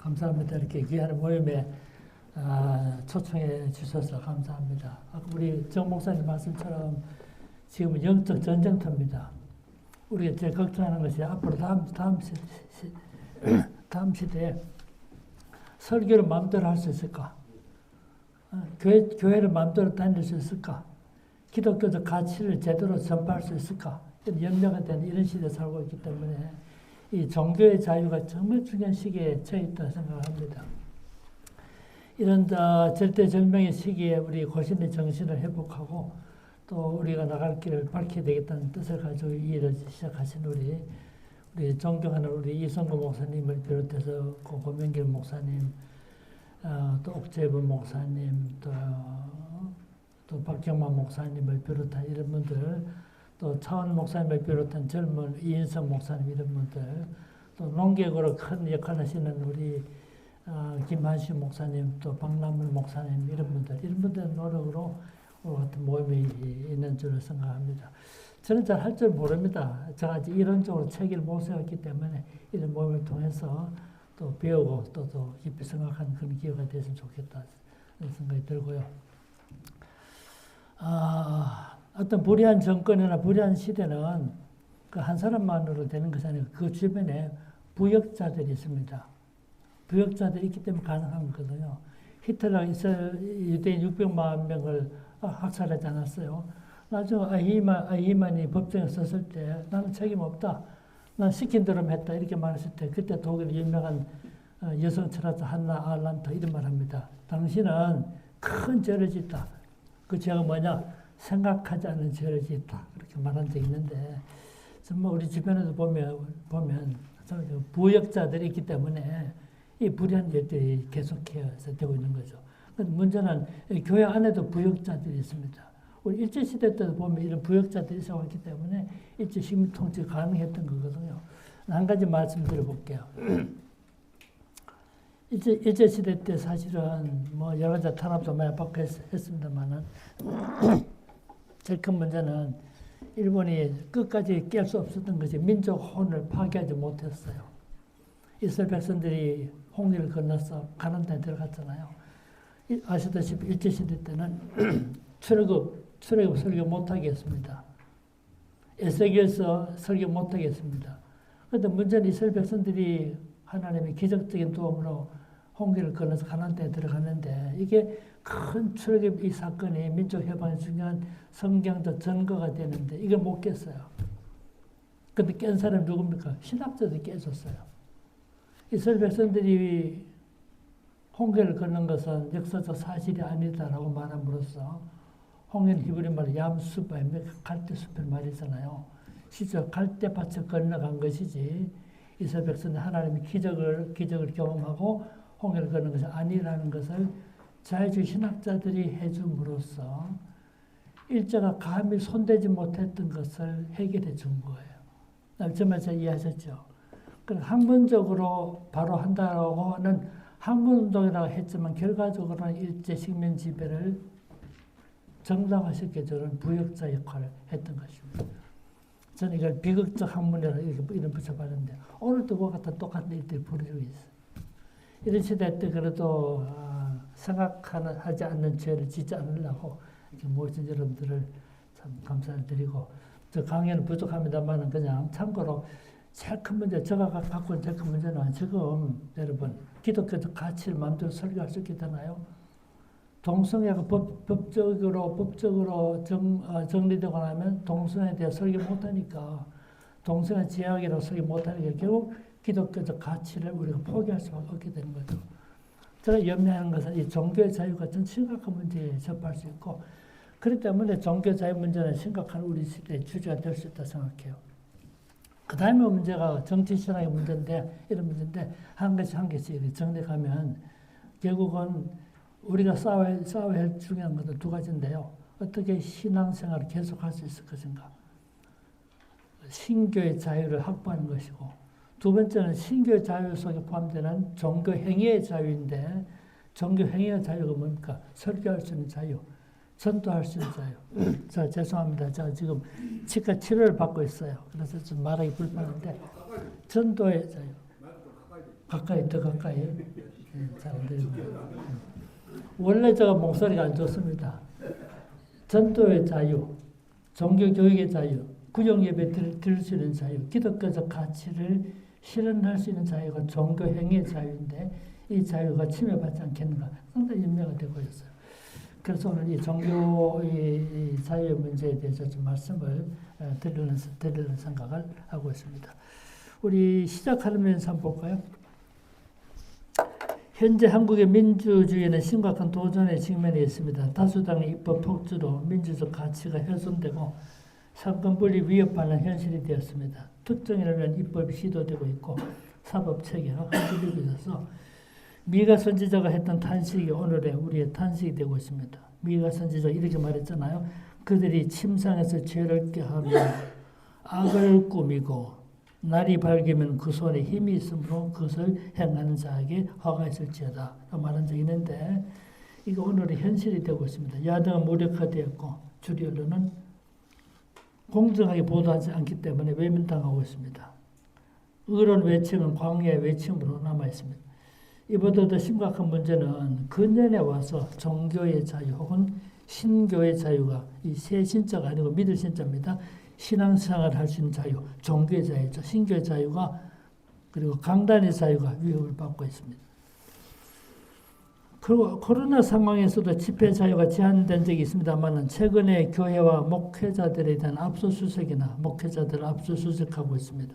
감사합니다. 이렇게 귀한 모임에 초청해 주셔서 감사합니다. 아까 우리 정 목사님 말씀처럼 지금은 영적 전쟁터입니다. 우리가 제일 걱정하는 것이 앞으로 다음 시대에 설교를 마음대로 할 수 있을까? 교회를 마음대로 다닐 수 있을까? 기독교적 가치를 제대로 전파할 수 있을까? 염려가 되는 이런 시대에 살고 있기 때문에 이 종교의 자유가 정말 중요한 시기에 처해 있다고 생각합니다. 이런 절대절명의 시기에 우리 고신의 정신을 회복하고 또 우리가 나갈 길을 밝혀야 되겠다는 뜻을 가지고 이 일을 시작하신 우리 존경하는 우리 이성구 목사님을 비롯해서 고명길 목사님, 또 옥재범 목사님, 또 박경만 목사님을 비롯한 이런 분들, 또 차원 목사님을 비롯한 젊은 이인성 목사님 이런 분들, 또 농객으로 큰 역할을 하시는 우리 김한식 목사님, 또 박남물 목사님 이런 분들 노력으로 오늘 같은 모임이 있는 줄을 생각합니다. 저는 잘 할 줄 모릅니다. 제가 아직 이론적으로 체계를 못 세웠기 때문에 이런 모임을 통해서 또 배우고 또 깊이 생각하는 그런 기회가 됐으면 좋겠다 생각이 들고요. 어떤 불의한 정권이나 불의한 시대는 그 한 사람만으로 되는 것이 아니고 그 주변에 부역자들이 있습니다. 부역자들이 있기 때문에 가능한 거거든요. 히틀러가 유대인 600만 명을 학살하지 않았어요. 나중에 아히만이 법정에 섰을 때 나는 책임 없다. 난 시킨 대로 했다. 이렇게 말했을 때 그때 독일 유명한 여성 철학자 한나 아란트 이런 말합니다. 당신은 큰 죄를 짓다. 그 죄가 뭐냐? 생각하지 않는 죄를 짓다. 이렇게 말한 적이 있는데 정말 우리 주변에도 보면 부역자들이 있기 때문에 이 불의한 일들이 계속해서 되고 있는 거죠. 문제는 교회 안에도 부역자들이 있습니다. 우리 일제시대 때도 보면 이런 부역자들이 있어왔기 때문에 일제 식민 통치가 가능했던 거거든요. 한 가지 말씀드려볼게요. 일제시대 때 사실은 뭐 여러 가지 탄압도 많이 받고 했습니다만은 제일 큰 문제는 일본이 끝까지 깰 수 없었던 것이 민족 혼을 파괴하지 못했어요. 이스라엘 백성들이 홍해를 건너서 가나안 땅에 들어갔잖아요. 아시다시피 일제시대 때는 출애굽 설교 못하게 했습니다. 에스겔서 설교 못하게 했습니다. 그런데 문제는 이스라엘 백성들이 하나님의 기적적인 도움으로 홍해를 건너서 가나안 땅에 들어갔는데 이게 큰 출애굽 이 사건이 민족 해방에 중요한 성경적 증거가 되는데 이걸 못 깼어요. 그런데 깬 사람이 누굽니까? 신학자들이 깨졌어요. 이스라엘 백성들이 홍해를 건넌 것은 역사적 사실이 아니다라고 말함으로써 홍해는 히브리 말로 얌수바임, 갈대숲의 말이잖아요. 실제 갈대밭을 건너간 것이지 이스라엘 백성은 하나님의 기적을 경험하고 홍해를 건넌 것이 아니라는 것을 자유주의 신학자들이 해줌으로써 일제가 감히 손대지 못했던 것을 해결해 준 거예요. 저 말씀 이해하셨죠? 학문적으로 바로 한다고 하는 학문운동이라고 했지만 결과적으로는 일제 식민 지배를 정당화시켜 주는 부역자 역할을 했던 것입니다. 저는 이걸 비극적 학문이라고 이름 붙여봤는데 오늘도 그와 같은 똑같은 일들이 벌어지고 있어요. 이런 시대 때 그래도 생각하지 않는 죄를 짓지 않으려고 이렇게 모신 여러분들을 참 감사를 드리고 저 강의는 부족합니다만 그냥 참고로 제일 큰 문제, 제가 갖고 있는 제일 큰 문제는 지금 여러분 기독교적 가치를 마음대로 설교할 수 있게 되나요? 동성애가 법적으로 정리되고 나면 동성애에 대해 설교 못하니까 동성애 제약이라고 설교 못하니까 결국 기독교적 가치를 우리가 포기할 수밖에 없게 되는 거죠. 제가 염려하는 것은 이 종교의 자유가 전 심각한 문제에 접할 수 있고 그렇기 때문에 종교 자유 문제는 심각한 우리 시대의 주제가 될 수 있다고 생각해요. 그 다음에 문제가 정치 신앙의 문제인데 이런 문제인데 한 개씩 정리하면 결국은 우리가 싸워야 할 중요한 것은 두 가지인데요. 어떻게 신앙생활을 계속할 수 있을 것인가. 신교의 자유를 확보하는 것이고 두 번째는 신교의 자유 속에 포함되는 종교 행위의 자유인데 종교 행위의 자유가 뭡니까? 설교할 수 있는 자유, 전도할 수 있는 자유. 자, 죄송합니다. 제가 지금 치과 치료를 받고 있어요. 그래서 좀 말하기 불편한데 전도의 자유. 가까이 더 가까이 잘 안 들립니다. 원래 제가 목소리가 안 좋습니다. 전도의 자유, 종교교육의 자유, 구정예배 드릴 수 있는 자유, 기독교적 가치를 실현할 수 있는 자유가 종교행위의 자유인데 이 자유가 침해받지 않겠는가 상당히 연명이 되고 있어요. 그래서 오늘 이 종교의 자유의 문제에 대해서 좀 말씀을 드리는 생각을 하고 있습니다. 우리 시작하면서 한번 볼까요? 현재 한국의 민주주의는 심각한 도전의 직면에 있습니다. 다수당의 입법 폭주로 민주적 가치가 훼손되고 상권분리 위협하는 현실이 되었습니다. 특정인을 위한 입법이 시도되고 있고 사법체계가 흔들리고 있어서 미가 선지자가 했던 탄식이 오늘의 우리의 탄식이 되고 있습니다. 미가 선지자가 이렇게 말했잖아요. 그들이 침상에서 죄를 꾀하며 악을 꾸미고 날이 밝으면 그 손에 힘이 있으므로 그것을 행하는 자에게 화가 있을지어다 말한 적이 있는데 이거 오늘의 현실이 되고 있습니다. 야당은 무력화되었고 주류 언론은 공정하게 보도하지 않기 때문에 외면당하고 있습니다. 의론 외침은 광야의 외침으로 남아있습니다. 이보다 더 심각한 문제는 근년에 와서 종교의 자유 혹은 신교의 자유가 이 새 신자가 아니고 믿을 신자입니다. 신앙생활을 할 수 있는 자유, 종교의 자유죠. 신교의 자유가 그리고 강단의 자유가 위협을 받고 있습니다. 그리고 코로나 상황에서도 집회 자유가 제한된 적이 있습니다만 최근에 교회와 목회자들에 대한 압수수색이나 목회자들을 압수수색하고 있습니다.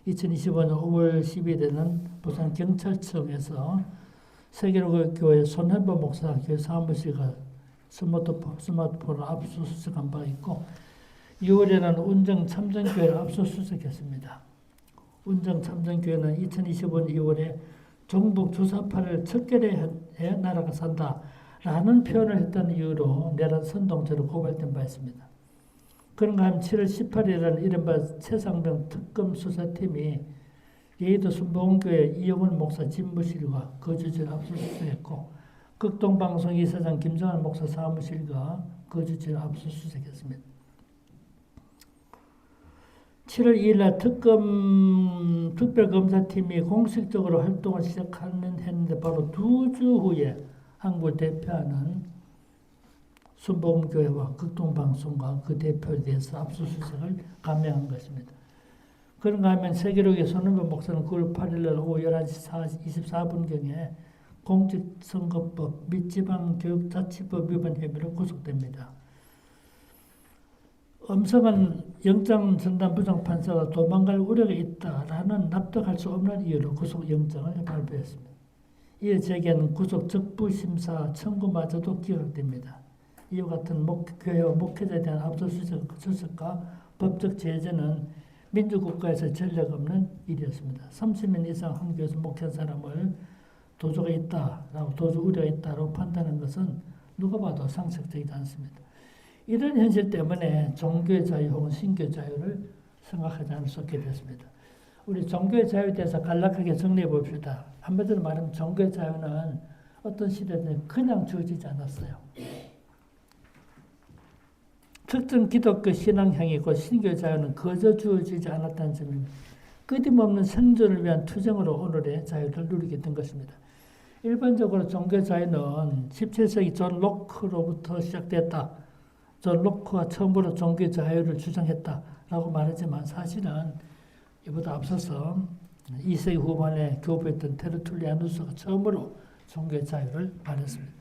2025년 5월 10일에는 부산 경찰청에서 세계로교회 손현보 목사 교회 사무실과 스마트폰을 압수수색한 바 있고 6월에는 운정참전교회를 압수수색했습니다. 운정참전교회는 2025년 2월에 종북 주사파를 척결해 나라가 산다라는 표현을 했다는 이유로 내란 선동죄로 고발된 바 있습니다. 그런가 하면 7월 18일에는 이른바 최상병 특검 수사팀이 여의도 순복음교회 이영훈 목사 집무실과 거주지를 압수수색했고 극동방송 이사장 김정한 목사 사무실과 거주지를 압수수색했습니다. 7월 2일 날 특별검사팀이 공식적으로 활동을 시작했는데 바로 2주 후에 한국을 대표하는 순복음교회와 극동방송과 그 대표에 대해서 압수수색을 감행한 것입니다. 그런가 하면 세계로교회 손흥민 목사는 9월 8일 날 오후 11시 24분경에 공직선거법 및 지방교육자치법 위반 혐의로 구속됩니다. 엄성한 영장전담 부장판사가 도망갈 우려가 있다라는 납득할 수 없는 이유로 구속영장을 발부했습니다. 이에 제기한 구속 적부심사 청구마저도 기각됩니다. 이와 같은 교회와 목회자에 대한 압수수색과 법적 제재는 민주국가에서 전례가 없는 일이었습니다. 30년 이상 한 교회에서 목회한 사람을 도주가 있다라고 도주 우려가 있다라고 판단하는 것은 누가 봐도 상식적이지 않습니다. 이런 현실 때문에 종교의 자유 혹은 신교의 자유를 생각하지 않을 수 없게 됐습니다. 우리 종교의 자유에 대해서 간략하게 정리해 봅시다. 한마디로 말하면 종교의 자유는 어떤 시대든 그냥 주어지지 않았어요. 특정 기독교 신앙형이고 신교의 자유는 거저 주어지지 않았다는 점입니다. 끊임없는 생존을 위한 투쟁으로 오늘의 자유를 누리게 된 것입니다. 일반적으로 종교의 자유는 17세기 존 로크로부터 시작됐다. 존 로크가 처음으로 종교의 자유를 주장했다라고 말하지만 사실은 이보다 앞서서 2세기 후반에 교부했던 테르툴리아누스가 처음으로 종교의 자유를 말했습니다.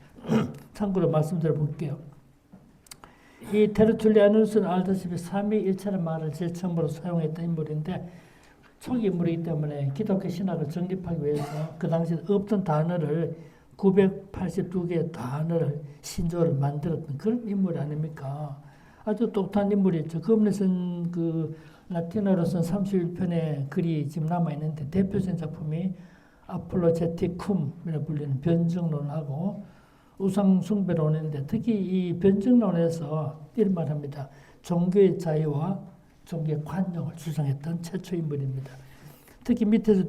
참고로 말씀드려 볼게요. 이 테르툴리아누스는 알다시피 삼위일체라는 말을 제일 처음으로 사용했던 인물인데 초기 인물이기 때문에 기독교 신학을 정립하기 위해서 그 당시에 없던 단어를 982개의 단어를 신조어를 만들었던 그런 인물이 아닙니까? 아주 똑똑한 인물이었죠. 그 부분에서는 그 라틴어로 쓴 31편의 글이 지금 남아있는데 대표적인 작품이 아폴로제티쿰이라고 불리는 변증론하고 우상숭배론인데 특히 이 변증론에서 이런 말합니다. 종교의 자유와 종교의 관용을 주장했던 최초 인물입니다. 특히 밑에서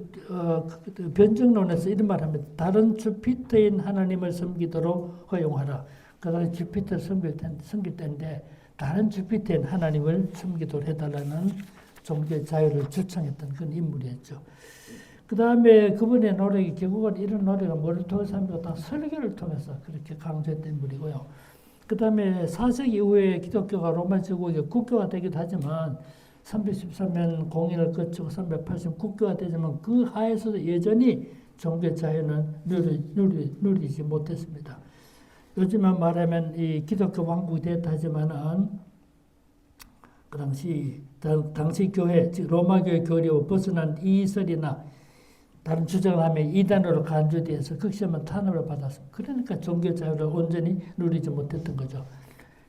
변증론에서 이런 말합니다. 다른 주피터인 하나님을 섬기도록 허용하라. 그 당시 주피터를 섬길 때인데 다른 주피터인 하나님을 섬기도록 해달라는 종교의 자유를 주창했던 그런 인물이었죠. 그 다음에 그분의 노력이 결국은 이런 노력은 뭐를 통해서 합니까? 다 설교를 통해서 그렇게 강조했던 분이고요. 그 다음에 4세기 이후에 기독교가 로마 제국의 국교가 되기도 하지만 313년 공인을 거치고 380 국교가 되지만 그 하에서도 여전히 종교 자유는 누리지 못했습니다. 요즘에 말하면 이 기독교 왕국이 됐다 하지만은 그 당시 교회, 즉 로마 교회 교리로 벗어난 이설이나 다른 주장을 하면 이단으로 간주되어서 극심한 탄압을 받았습니다. 그러니까 종교 자유를 온전히 누리지 못했던 거죠.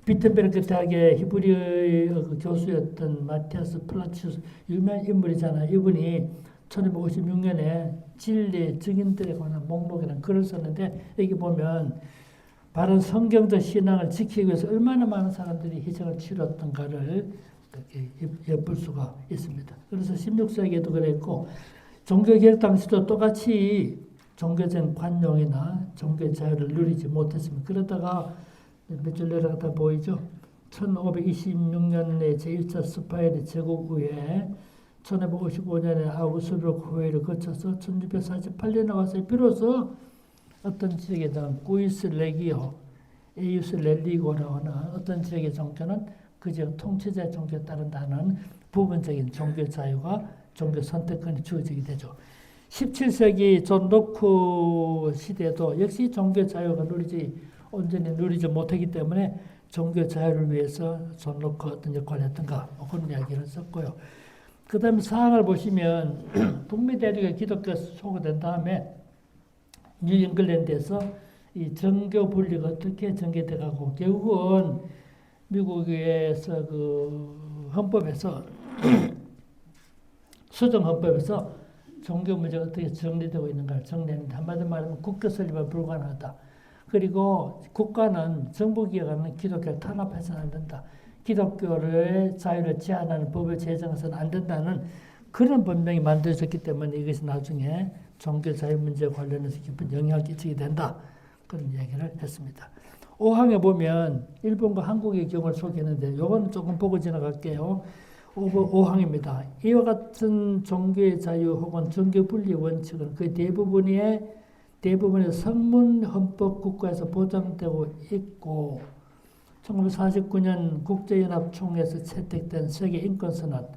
비텐베르크 대학의 히브리어 교수였던 마티아스 플라치우스 유명한 인물이잖아요. 이분이 1556년에 진리 증인들에 관한 목록이라는 글을 썼는데 여기 보면 바른 성경적 신앙을 지키기 위해서 얼마나 많은 사람들이 희생을 치렀던가를 이렇게 엿볼 수가 있습니다. 그래서 16세기에도 그랬고 종교개혁 당시도 똑같이 종교적 관용이나 종교 자유를 누리지 못했습니다. 그러다가 몇 줄 내려가다 보이죠? 1526년에 제1차 스파이르 제국 후에 1555년에 아우스부르크 회의를 거쳐서 1648년에 와서 비로소 어떤 지역에 대한 구이스 레기오, 에이우스 렐리고라고 하는 어떤 지역의 종교는 그 지역 통치자의 종교에 따른다는 부분적인 종교 자유가 종교 선택권이 주어지게 되죠. 17세기 존 로크 시대도 역시 종교 자유가 온전히 누리지 못하기 때문에 종교 자유를 위해서 존 로크 어떤 역할을 했던가 그런 이야기를 썼고요. 그 다음에 사항을 보시면 북미 대륙에 기독교가 소구된 다음에 뉴잉글랜드에서 이 정교 분리가 어떻게 전개돼가고 결국은 미국에서 그 헌법에서 수정 헌법에서 종교 문제가 어떻게 정리되고 있는가를 정리했는데 한마디로 말하면 국교 설립은 불가능하다. 그리고 국가는 정부기관은 기독교를 탄압해서는 안 된다. 기독교의 자유를 제한하는 법을 제정해서는 안 된다는 그런 법령이 만들어졌기 때문에 이것이 나중에 종교 자유 문제에 관련해서 깊은 영향을 끼치게 된다. 그런 이야기를 했습니다. 5항에 보면 일본과 한국의 경우를 소개했는데 이거는 조금 보고 지나갈게요. 5항입니다. 이와 같은 종교의 자유 혹은 종교 분리 원칙은 그 대부분의 성문 헌법 국가에서 보장되고 있고 1949년 국제연합 총회에서 채택된 세계 인권선언,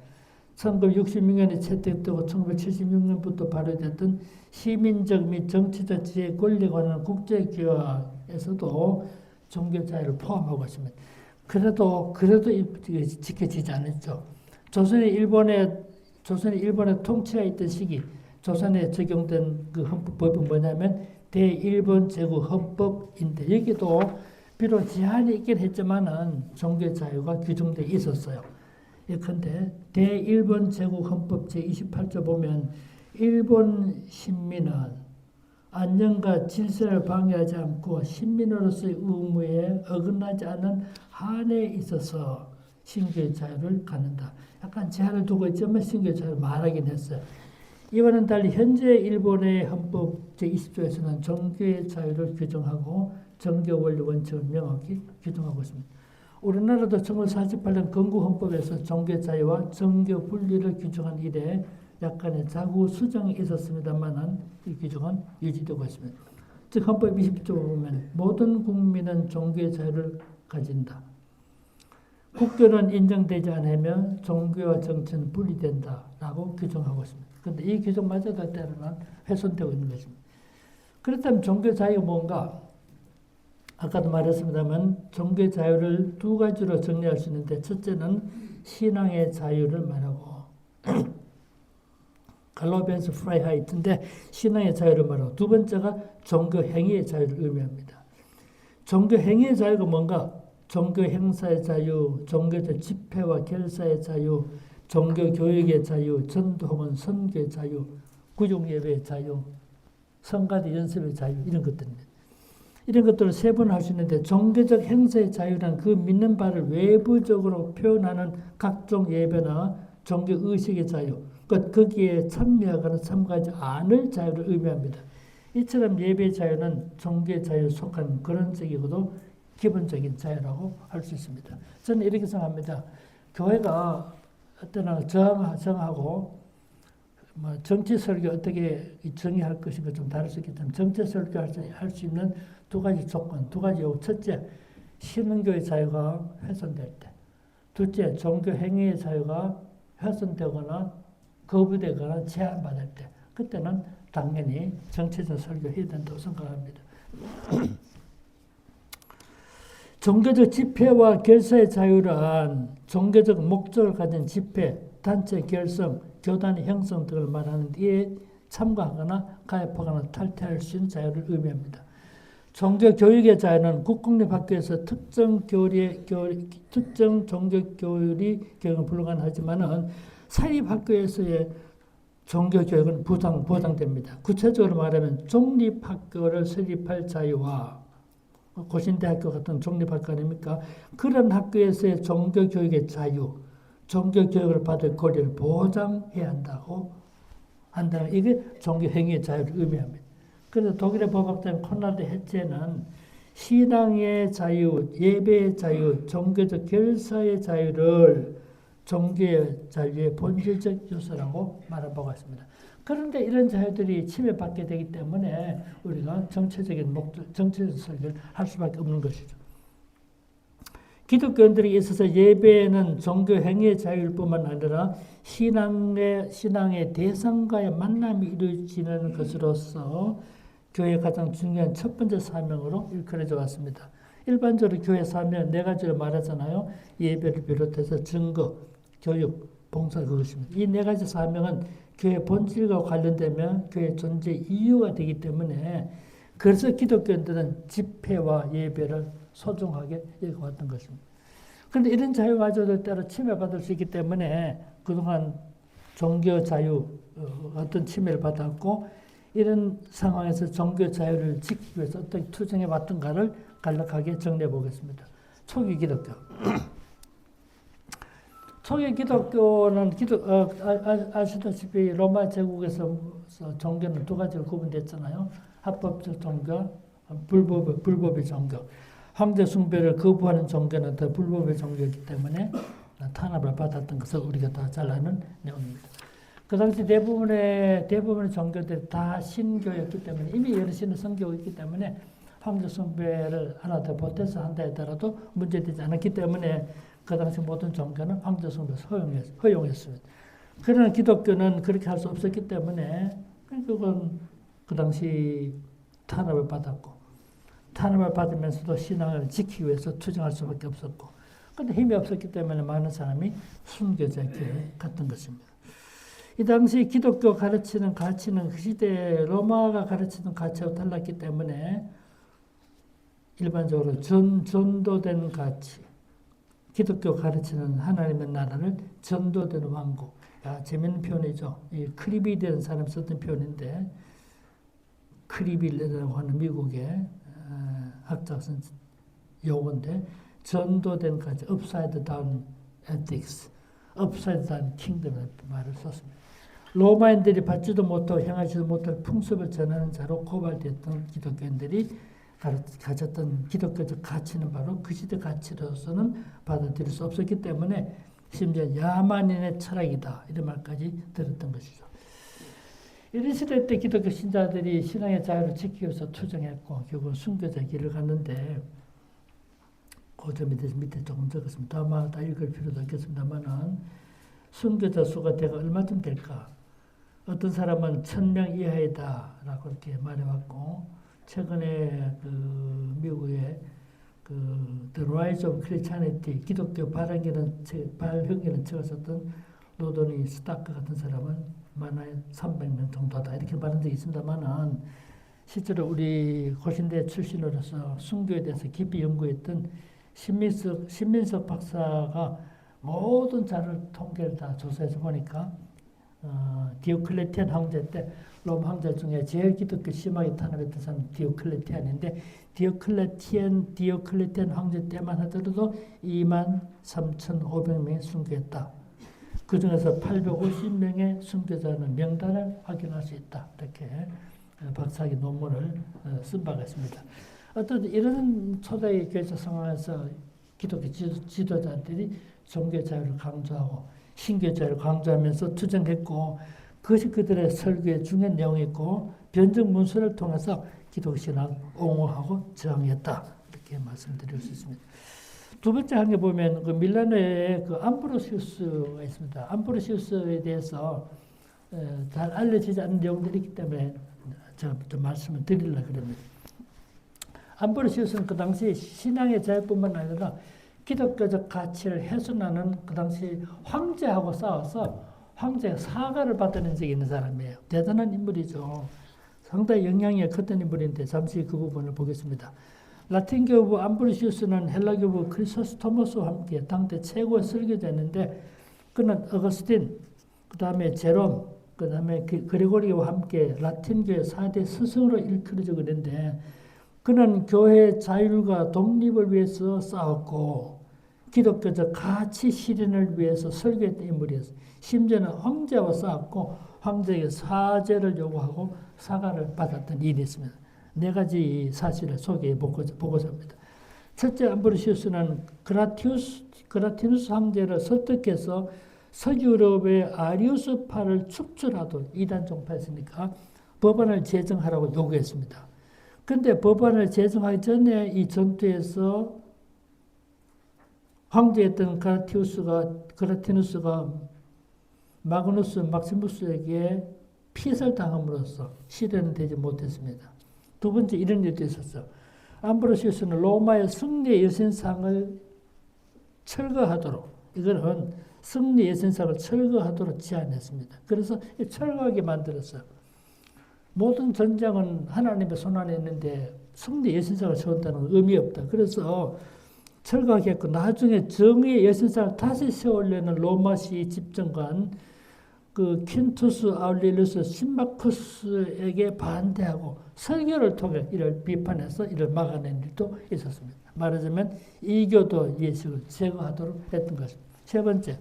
1966년에 채택되고 1976년부터 발효됐던 시민적 및 정치적 지혜 권리에 관한 국제규약에서도 종교 자유를 포함하고 있습니다. 그래도 지켜지지 않았죠. 조선이 일본의 통치에 있던 시기, 조선에 적용된 그 헌법은 뭐냐면 대일본 제국 헌법인데 여기도 비록 제한이 있긴 했지만은 종교 자유가 규정되어 있었어요. 예컨대 대일본 제국 헌법 제28조 보면 일본 신민은 안녕과 질서를 방해하지 않고 신민으로서의 의무에 어긋나지 않는 한에 있어서 신교의 자유를 갖는다. 약간 제한을 두고 있지만 신교의 자유를 말하긴 했어요. 이와는 달리 현재 일본의 헌법 제20조에서는 종교의 자유를 규정하고 종교 원리 원칙을 명확히 규정하고 있습니다. 우리나라도 1948년 건국헌법에서 종교 자유와 종교 분리를 규정한 이래 약간의 자구 수정이 있었습니다만 이 규정은 유지되고 있습니다. 즉 헌법 20조 보면 모든 국민은 종교의 자유를 가진다. 국교는 인정되지 않으면 종교와 정치는 분리된다라고 규정하고 있습니다. 그런데 이 규정마저도 때로는 훼손되고 있는 것입니다. 그렇다면 종교 자유가 뭔가? 아까도 말했습니다만 종교 자유를 두 가지로 정리할 수 있는데 첫째는 신앙의 자유를 말하고 갈로벤스 프라이하이트인데 신앙의 자유를 말하고 두 번째가 종교 행위의 자유를 의미합니다. 종교 행위의 자유가 뭔가? 종교 행사의 자유, 종교적 집회와 결사의 자유, 종교 교육의 자유, 전도 혹은 선교의 자유, 구종 예배의 자유, 성가대 연습의 자유 이런 것들입니다. 이런 것들을 세분할 수 있는데 종교적 행사의 자유란 그 믿는 바를 외부적으로 표현하는 각종 예배나 종교 의식의 자유, 거기에 참여하거나 참가하지 않을 자유를 의미합니다. 이처럼 예배의 자유는 종교의 자유에 속한 근원적이고도 기본적인 자유라고 할 수 있습니다. 저는 이렇게 생각합니다. 교회가 어떤 정하고 뭐 정치 설교 어떻게 정의할 것인가 좀 다를 수 있기 때문에 정치 설교할 수 있는 두 가지 조건, 두 가지 요구. 첫째, 신흥교의 자유가 훼손될 때. 둘째, 종교 행위의 자유가 훼손되거나 거부되거나 제한받을 때. 그때는 당연히 정치적 설교해야 된다고 생각합니다. 종교적 집회와 결사의 자유란 종교적 목적을 가진 집회, 단체 결성, 교단의 형성 등을 말하는 이에 참가하거나 가입하거나 탈퇴할 수 있는 자유를 의미합니다. 종교 교육의 자유는 국공립학교에서 특정 종교 교육이 불가능하지만은 사립학교에서의 종교 교육은 보장됩니다. 구체적으로 말하면 종립학교를 설립할 자유와 고신대학교 같은 종립학교 아닙니까? 그런 학교에서의 종교 교육의 자유, 종교 교육을 받을 권리를 보장해야 한다는 이게 종교 행위의 자유를 의미합니다. 그래서 독일의 법학자인 콘라드 해체는 신앙의 자유, 예배의 자유, 종교적 결사의 자유를 종교의 자유의 본질적 요소라고 말한 바가 있습니다. 그런데 이런 자유들이 침해받게 되기 때문에 우리가 정체적인 정체적 설교를 할 수밖에 없는 것이죠. 기독교인들에게 있어서 예배는 종교 행위의 자유일 뿐만 아니라 신앙의 대상과의 만남이 이루어지는 것으로서 교회의 가장 중요한 첫 번째 사명으로 일컬어져 왔습니다. 일반적으로 교회 사명 네 가지를 말하잖아요. 예배를 비롯해서 증거, 교육, 봉사 그것입니다. 이 네 가지 사명은 교회 본질과 관련되면 교회 존재 이유가 되기 때문에 그래서 기독교인들은 집회와 예배를 소중하게 여겨왔던 것입니다. 그런데 이런 자유마저도 때로 침해받을 수 있기 때문에 그동안 종교 자유 어떤 침해를 받았고 이런 상황에서 종교 자유를 지키기 위해서 어떻게 투쟁해 왔던가를 간략하게 정리해 보겠습니다. 초기 기독교. 초기 기독교는 아시다시피 로마 제국에서 종교는 두 가지로 구분됐잖아요. 합법적 종교, 불법의 종교. 황제 숭배를 거부하는 종교는 더 불법의 종교이기 때문에 탄압을 받았던 것을 우리가 다 잘 아는 내용입니다. 그 당시 대부분의 종교들이 다 신교였기 때문에 이미 여러 신의 성교가 있기 때문에 황제 숭배를 하나 더 보태서 한다 하더라도 문제되지 않았기 때문에 그 당시 모든 종교는 황제 숭배를 허용했습니다. 그러나 기독교는 그렇게 할 수 없었기 때문에 그건 그 당시 탄압을 받았고 탄압을 받으면서도 신앙을 지키기 위해서 투쟁할 수밖에 없었고 그런데 힘이 없었기 때문에 많은 사람이 순교자에게 갔던 것입니다. 이 당시 기독교 가르치는 가치는 그 시대 로마가 가르치는 가치와 달랐기 때문에 일반적으로 전도된 가치, 기독교 가르치는 하나님의 나라를 전도된 왕국. 재밌는 표현이죠. 이 크리빌이라는 사람이 썼던 표현인데 크리빌이라고 하는 미국의 학자 쓴 용어인데 전도된 가치, upside down ethics, upside down kingdom이라는 말을 썼습니다. 로마인들이 받지도 못하고 행하지도 못할 풍습을 전하는 자로 고발됐던 기독교인들이 가졌던 기독교적 가치는 바로 그 시대 가치로서는 받아들일 수 없었기 때문에 심지어 야만인의 철학이다 이런 말까지 들었던 것이죠. 이런 시대 때 기독교 신자들이 신앙의 자유를 지키기 위해서 투쟁했고 결국 순교자 길을 갔는데 그 점 밑에 조금 적었습니다. 아마 다 읽을 필요도 없겠습니다만은 순교자 수가 대가 얼마쯤 될까? 어떤 사람은 1000명 이하이다라고 이렇게 말해왔고 최근에 그 미국의 그 The Rise of Christianity 기독교 발현기는 책을 썼던 로더니 스타크 같은 사람은 만화에 300명 정도다 이렇게 말한 적이 있습니다만은 실제로 우리 고신대 출신으로서 순교에 대해서 깊이 연구했던 신민석 박사가 모든 자료를 통계를 다 조사해서 보니까 디오클레티안 황제 때 롬 황제 중에 제일 기독교 심하게 탄압했던 사람은 디오클레티안인데 디오클레티안 황제 때만 하더라도 23,500명이 순교했다. 그 중에서 850명의 순교자는 명단을 확인할 수 있다. 이렇게 박사학위 논문을 쓴 바가 있습니다. 어떤 이런 초대의 교회적 상황에서 기독교 지도자들이 종교 자유를 강조하고 신교 자유를 강조하면서 투쟁했고 그것이 그들의 설교의 중요한 내용이고 변증 문서를 통해서 기독신앙 옹호하고 저항했다. 이렇게 말씀드릴 수 있습니다. 두 번째 한 게 보면 그 밀라노에 그 암브로시우스가 있습니다. 암브로시우스에 대해서 잘 알려지지 않은 내용들이 있기 때문에 제가 좀 말씀을 드리려고 그럽니다. 암브로시우스는 그 당시 신앙의 자유뿐만 아니라 기독교적 가치를 훼손하는 그 당시 황제하고 싸워서 황제가 사과를 받는 적이 있는 사람이에요. 대단한 인물이죠. 상당히 영향이 컸던 인물인데 잠시 그 부분을 보겠습니다. 라틴 교부 암브로시우스는 헬라 교부 크리소스토모스와 함께 당대 최고의 설교자였는데 그는 어거스틴, 그 다음에 제롬, 그 다음에 그리고리와 함께 라틴 교회 4대 스승으로 일컬어지고 있는데 그는 교회의 자율과 독립을 위해서 싸웠고 기독교적 가치 실현을 위해서 설교했던 인물이었어요. 심지어는 황제와 싸웠고 황제에게 사죄를 요구하고 사과를 받았던 일이 있습니다. 네 가지 사실을 소개해 보고자 합니다. 첫째, 암브로시우스는 그라티누스 황제를 설득해서 서유럽의 아리우스파를 축출하도록 이단 종파였으니까 법안을 제정하라고 요구했습니다. 그런데 법안을 제정하기 전에 이 전투에서 황제였던 그라티누스가 마그누스 막시무스에게 피해를 당함으로써 실현은 되지 못했습니다. 두 번째, 이런 일도 있었어요. 암브로시우스는 로마의 승리 여신상을 철거하도록, 이거는 승리 여신상을 철거하도록 제안했습니다. 그래서 철거하게 만들었어요. 모든 전쟁은 하나님의 손안에 있는데 승리 여신상을 세운다는 건 의미 없다. 그래서 철거하겠고 나중에 정의의 여신상을 다시 세우려는 로마시 집정관 그 퀸투스 아울렐리우스 신마쿠스에게 반대하고 설교를 통해 이를 비판해서 이를 막아낸 일도 있었습니다. 말하자면 이교도 예식을 제거하도록 했던 것입니다. 세 번째,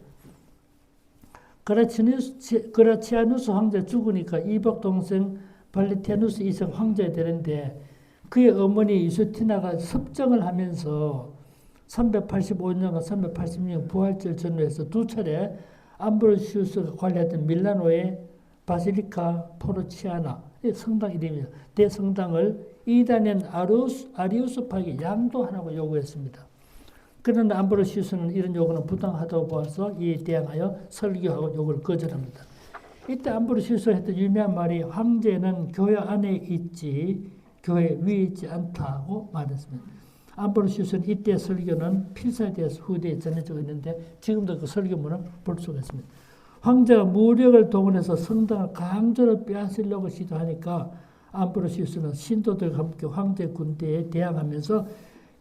그라치아누스 황제 죽으니까 이복 동생 발리티아누스 2세 황제가 되는데 그의 어머니 유스티나가 섭정을 하면서 385년과 386년 부활절 전후에서 두 차례 암브로시우스가 관리했던 밀라노의 바실리카 포르치아나 성당 이름이에요. 대성당을 이단인 아리우스파에게 양도하라고 요구했습니다. 그러나 암브로시우스는 이런 요구는 부당하다고 보아서 이에 대항하여 설교하고 요구를 거절합니다. 이때 암브로시우스가 했던 유명한 말이 황제는 교회 안에 있지 교회 위에 있지 않다고 말했습니다. 암브로시우스는 이때 설교는 필사에 대해서 후대에 전해지고 있는데 지금도 그 설교문을 볼 수가 있습니다. 황제가 무력을 동원해서 성당을 강제로 빼앗으려고 시도하니까 암브로시우스는 신도들과 함께 황제 군대에 대항하면서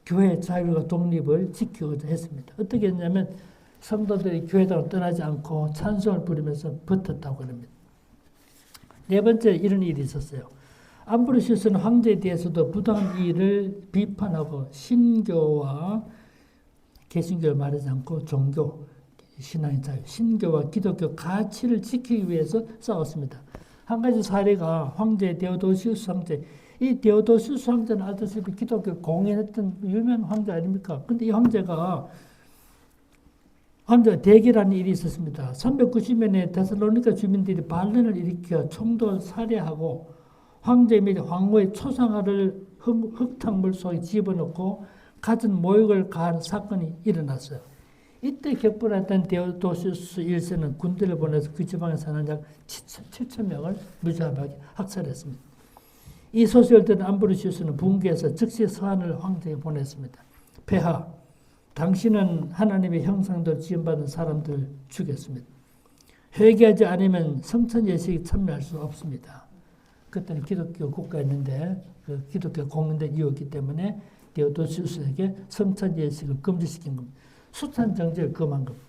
교회의 자율과 독립을 지키고자 했습니다. 어떻게 했냐면 성도들이 교회당을 떠나지 않고 찬송을 부르면서 버텼다고 합니다. 네 번째, 이런 일이 있었어요. 암브로시우스는 황제에 대해서도 부당한 일을 비판하고 신교와 개신교를 말하지 않고 종교, 신앙의 자유, 신교와 기독교 가치를 지키기 위해서 싸웠습니다. 한 가지 사례가 황제 데오도시우스 황제. 이 데오도시우스 황제는 알다시피 기독교를 공연했던 유명한 황제 아닙니까? 근데 이 황제가 대결하는 일이 있었습니다. 390년에 데살로니가 주민들이 반란을 일으켜 총독을 살해하고 황제 및 황후의 초상화를 흙탕물 속에 집어넣고 갖은 모욕을 가한 사건이 일어났어요. 이때 격분했던 데오도시우스 1세는 군대를 보내서 그 지방에 사는 약 7,000명을 무자비하게 학살했습니다. 이 소식을 들은 암브로시우스는 분개해서 즉시 서한을 황제에게 보냈습니다. 폐하, 당신은 하나님의 형상대로 지음받은 사람들 죽였습니다. 회개하지 않으면 성천 예식에 참여할 수 없습니다. 그때는 기독교 국가였는데 그 기독교 공인된 이유였기 때문에 데오도시우스에게 성천 예식을 금지시킨 겁니다. 숱한 정죄를 금한 겁니다.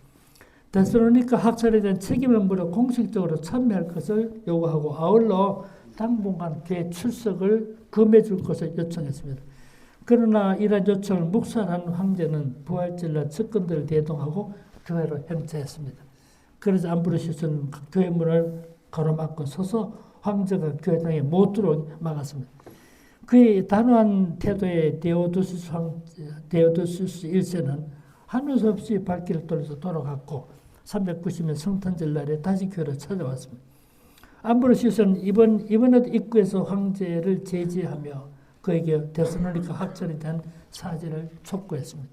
데살로니가 학살에 대한 책임을 물어 공식적으로 참여할 것을 요구하고 아울러 당분간 교회 출석을 금해줄 것을 요청했습니다. 그러나 이러한 요청을 묵살한 황제는 부활절날 측근들을 대동하고 교회로 행차했습니다. 그래서 암브로시우스는 교회 문을 가로막고 서서 황제가 교회당에 못 들어오게 막았습니다. 그의 단호한 태도에 데오도시우스 1세는 하는 수 없이 발길을 돌려서 돌아갔고 390년 성탄절 날에 다시 교회를 찾아왔습니다. 암브로시우스는 이번에도 입구에서 황제를 제지하며 그에게 데살로니가 학살에 대한 사죄를 촉구했습니다.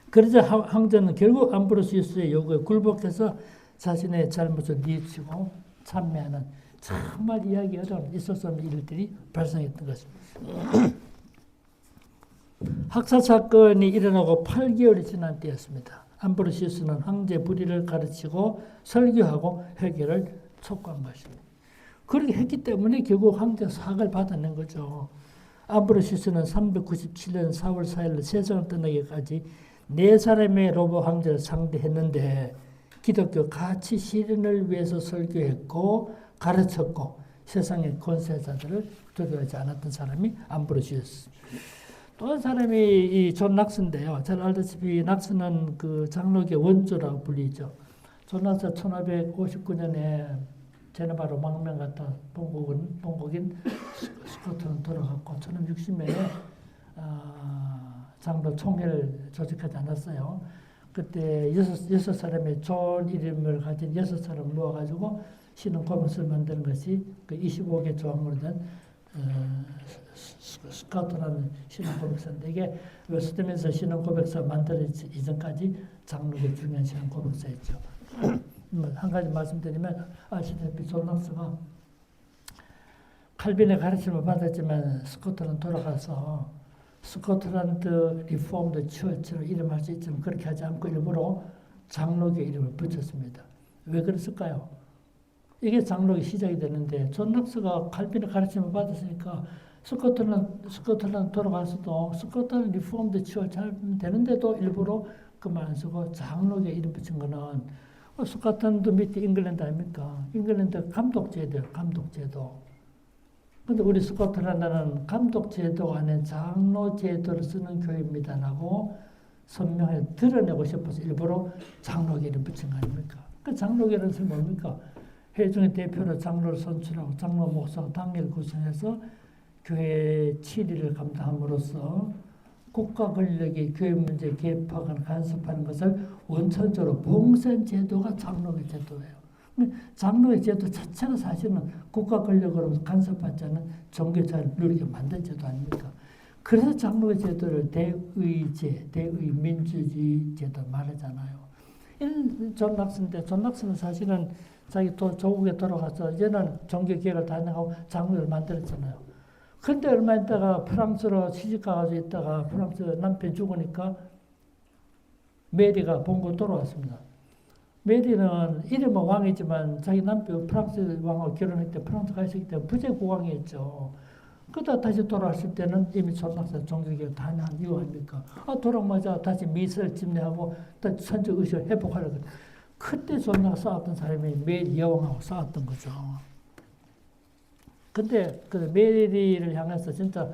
그러자 황제는 결국 암브로시우스의 요구에 굴복해서 자신의 잘못을 뉘우치고 참회하는 정말 이야기 어려운 있을 수 없는 일들이 발생했던 것입니다. 학살 사건이 일어나고 8개월이 지난 때였습니다. 암브로시우스는 황제 불의를 가르치고 설교하고 회개를 촉구한 것입니다. 그렇게 했기 때문에 결국 황제 사학을 받아낸 거죠. 암브로시우스는 397년 4월 4일 세상을 떠나기까지 4사람의 로마 황제를 상대했는데 기독교 가치 실현을 위해서 설교했고 가르쳤고 세상의 권세자들을 두려워하지 않았던 사람이 암브로시우스. 또 한 사람이 존 낙스인데요. 잘 알다시피 낙스는 그 장로교 원조라고 불리죠. 존 낙스 1559년에 제네바로 망명 갔다 본국인 스코트는 돌아갔고 1560년에 장로 총회를 조직하지 않았어요. 그때 6사람의 존 이름을 가진 6사람 모아가지고 신앙 고백서를 만드는 것이 그 25개 조항으로 된 스카우트라는 신앙 고백서인데 이게 웨스트민스터 신앙 고백서 만들어지기 이전까지 장로교 중요한 신앙 고백서였죠. 한 가지 말씀드리면 아시다시피 존 낙스가 칼빈의 가르침을 받았지만 스코틀랜드 돌아가서 스코틀랜드 리폼드 처치로 이름할 수 있지만 그렇게 하지 않고 일부러 장로교 이름을 붙였습니다. 왜 그랬을까요? 이게 장로교 시작이 되는데 존 낙스가 칼빈의 가르침을 받았으니까 스코틀랜드 돌아가서도 스코틀랜드 리폼드 처치 하면 되는데도 일부러 그 말 안 쓰고 장로교 이름 붙인 거는 스코틀랜드 밑에 잉글랜드 아닙니까? 잉글랜드 감독제도예요. 감독제도. 근데 우리 스코틀랜드는 감독제도가 아닌 장로제도를 쓰는 교회입니다라고 선명하게 드러내고 싶어서 일부러 장로교를 붙인 거 아닙니까? 그 장로교는 뭡니까? 회중의 대표로 장로를 선출하고 장로 목사가 당회를 구성해서 교회의 치리를 감당함으로써 국가 권력이 교회 문제 개입하거나 간섭하는 것을 원천적으로 봉쇄한 제도가 장로교 제도예요. 장로의 제도 자체가 사실은 국가 권력으로부터 간섭받지 않는 종교자를 누리게 만든 제도 아닙니까? 그래서 장로의 제도를 대의제, 대의민주주의 제도 말하잖아요. 이는 존 낙스인데 존 낙스는 사실은 자기 조국에 돌아가서 이제는 종교개혁을 다 해나가고 장로를 만들었잖아요. 근데 얼마 있다가 프랑스로 시집가가지고 있다가 프랑스 남편 죽으니까 메리가 본국 돌아왔습니다. 메리는 이름은 왕이지만 자기 남편 프랑스 왕하고 결혼할 때 프랑스 가 있었기 때문에 부재국왕이었죠. 그러다 다시 돌아왔을 때는 이미 존 낙스 종교개혁 다 한 이유 아닙니까? 돌아오자마자 다시 미술 집례하고 다시 선적 의식을 회복하려고. 그때 존 낙스 싸웠던 사람이 메리 여왕하고 싸웠던 거죠. 근데 그 메리를 향해서 진짜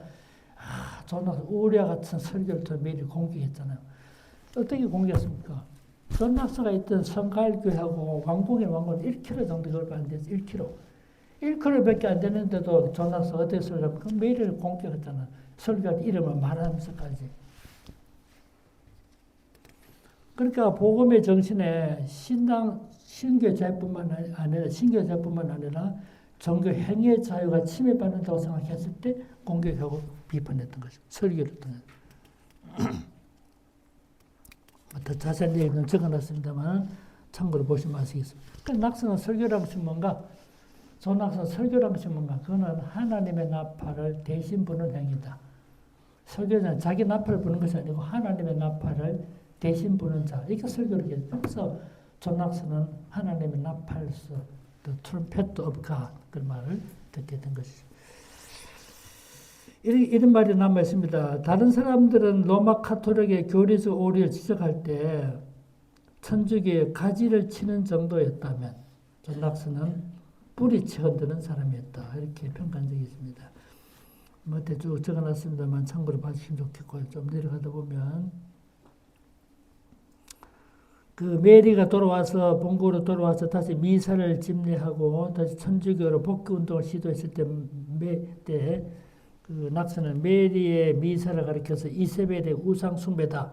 존 낙스 우리와 같은 설교를 통해 메리를 공격했잖아요. 어떻게 공격했습니까? 존 낙스가 있던 성가일교회하고 왕궁의 왕궁은 1km 정도 걸고 안 돼서 1km. 1km밖에 안 되는데도 존 낙스가 어떻게 설교하면 그 메리를 공격했잖아요. 설교할 이름을 말하면서까지. 그러니까 복음의 정신에 신교자뿐만 아니라 종교 행위의 자유가 침해받는다고 생각했을 때 공격하고 비판했던 것이죠. 설교를 통해. 더 자세한 얘기는 적어놨습니다만 참고로 보시면 아시겠습니다. 그 낙스는 설교라는 것이 뭔가? 존 낙스는 설교라는 것이 뭔가? 그거는 하나님의 나팔을 대신 부는 행위다. 설교는 자기 나팔을 부는 것이 아니고 하나님의 나팔을 대신 부는 자. 이게 설교를 해요. 그래서 존 낙스는 하나님의 나팔수, the trumpet of God, 그 말을 듣게 된 것이죠. 이런 말이 남아 있습니다. 다른 사람들은 로마 카톨릭의 교리적 오류를 지적할 때 천주교의 가지를 치는 정도였다면 존 낙스는 뿌리치 흔드는 사람이었다. 이렇게 평가한 적이 있습니다. 뭐 대충 적어놨습니다만 참고로 봐주시면 좋겠고요. 좀 내려가다 보면 그 메리가 돌아와서 본국으로 돌아와서 다시 미사를 집례하고 다시 천주교로 복귀 운동을 시도했을 때 그 낙스는 메리의 미사를 가리켜서 이세벨의 우상 숭배다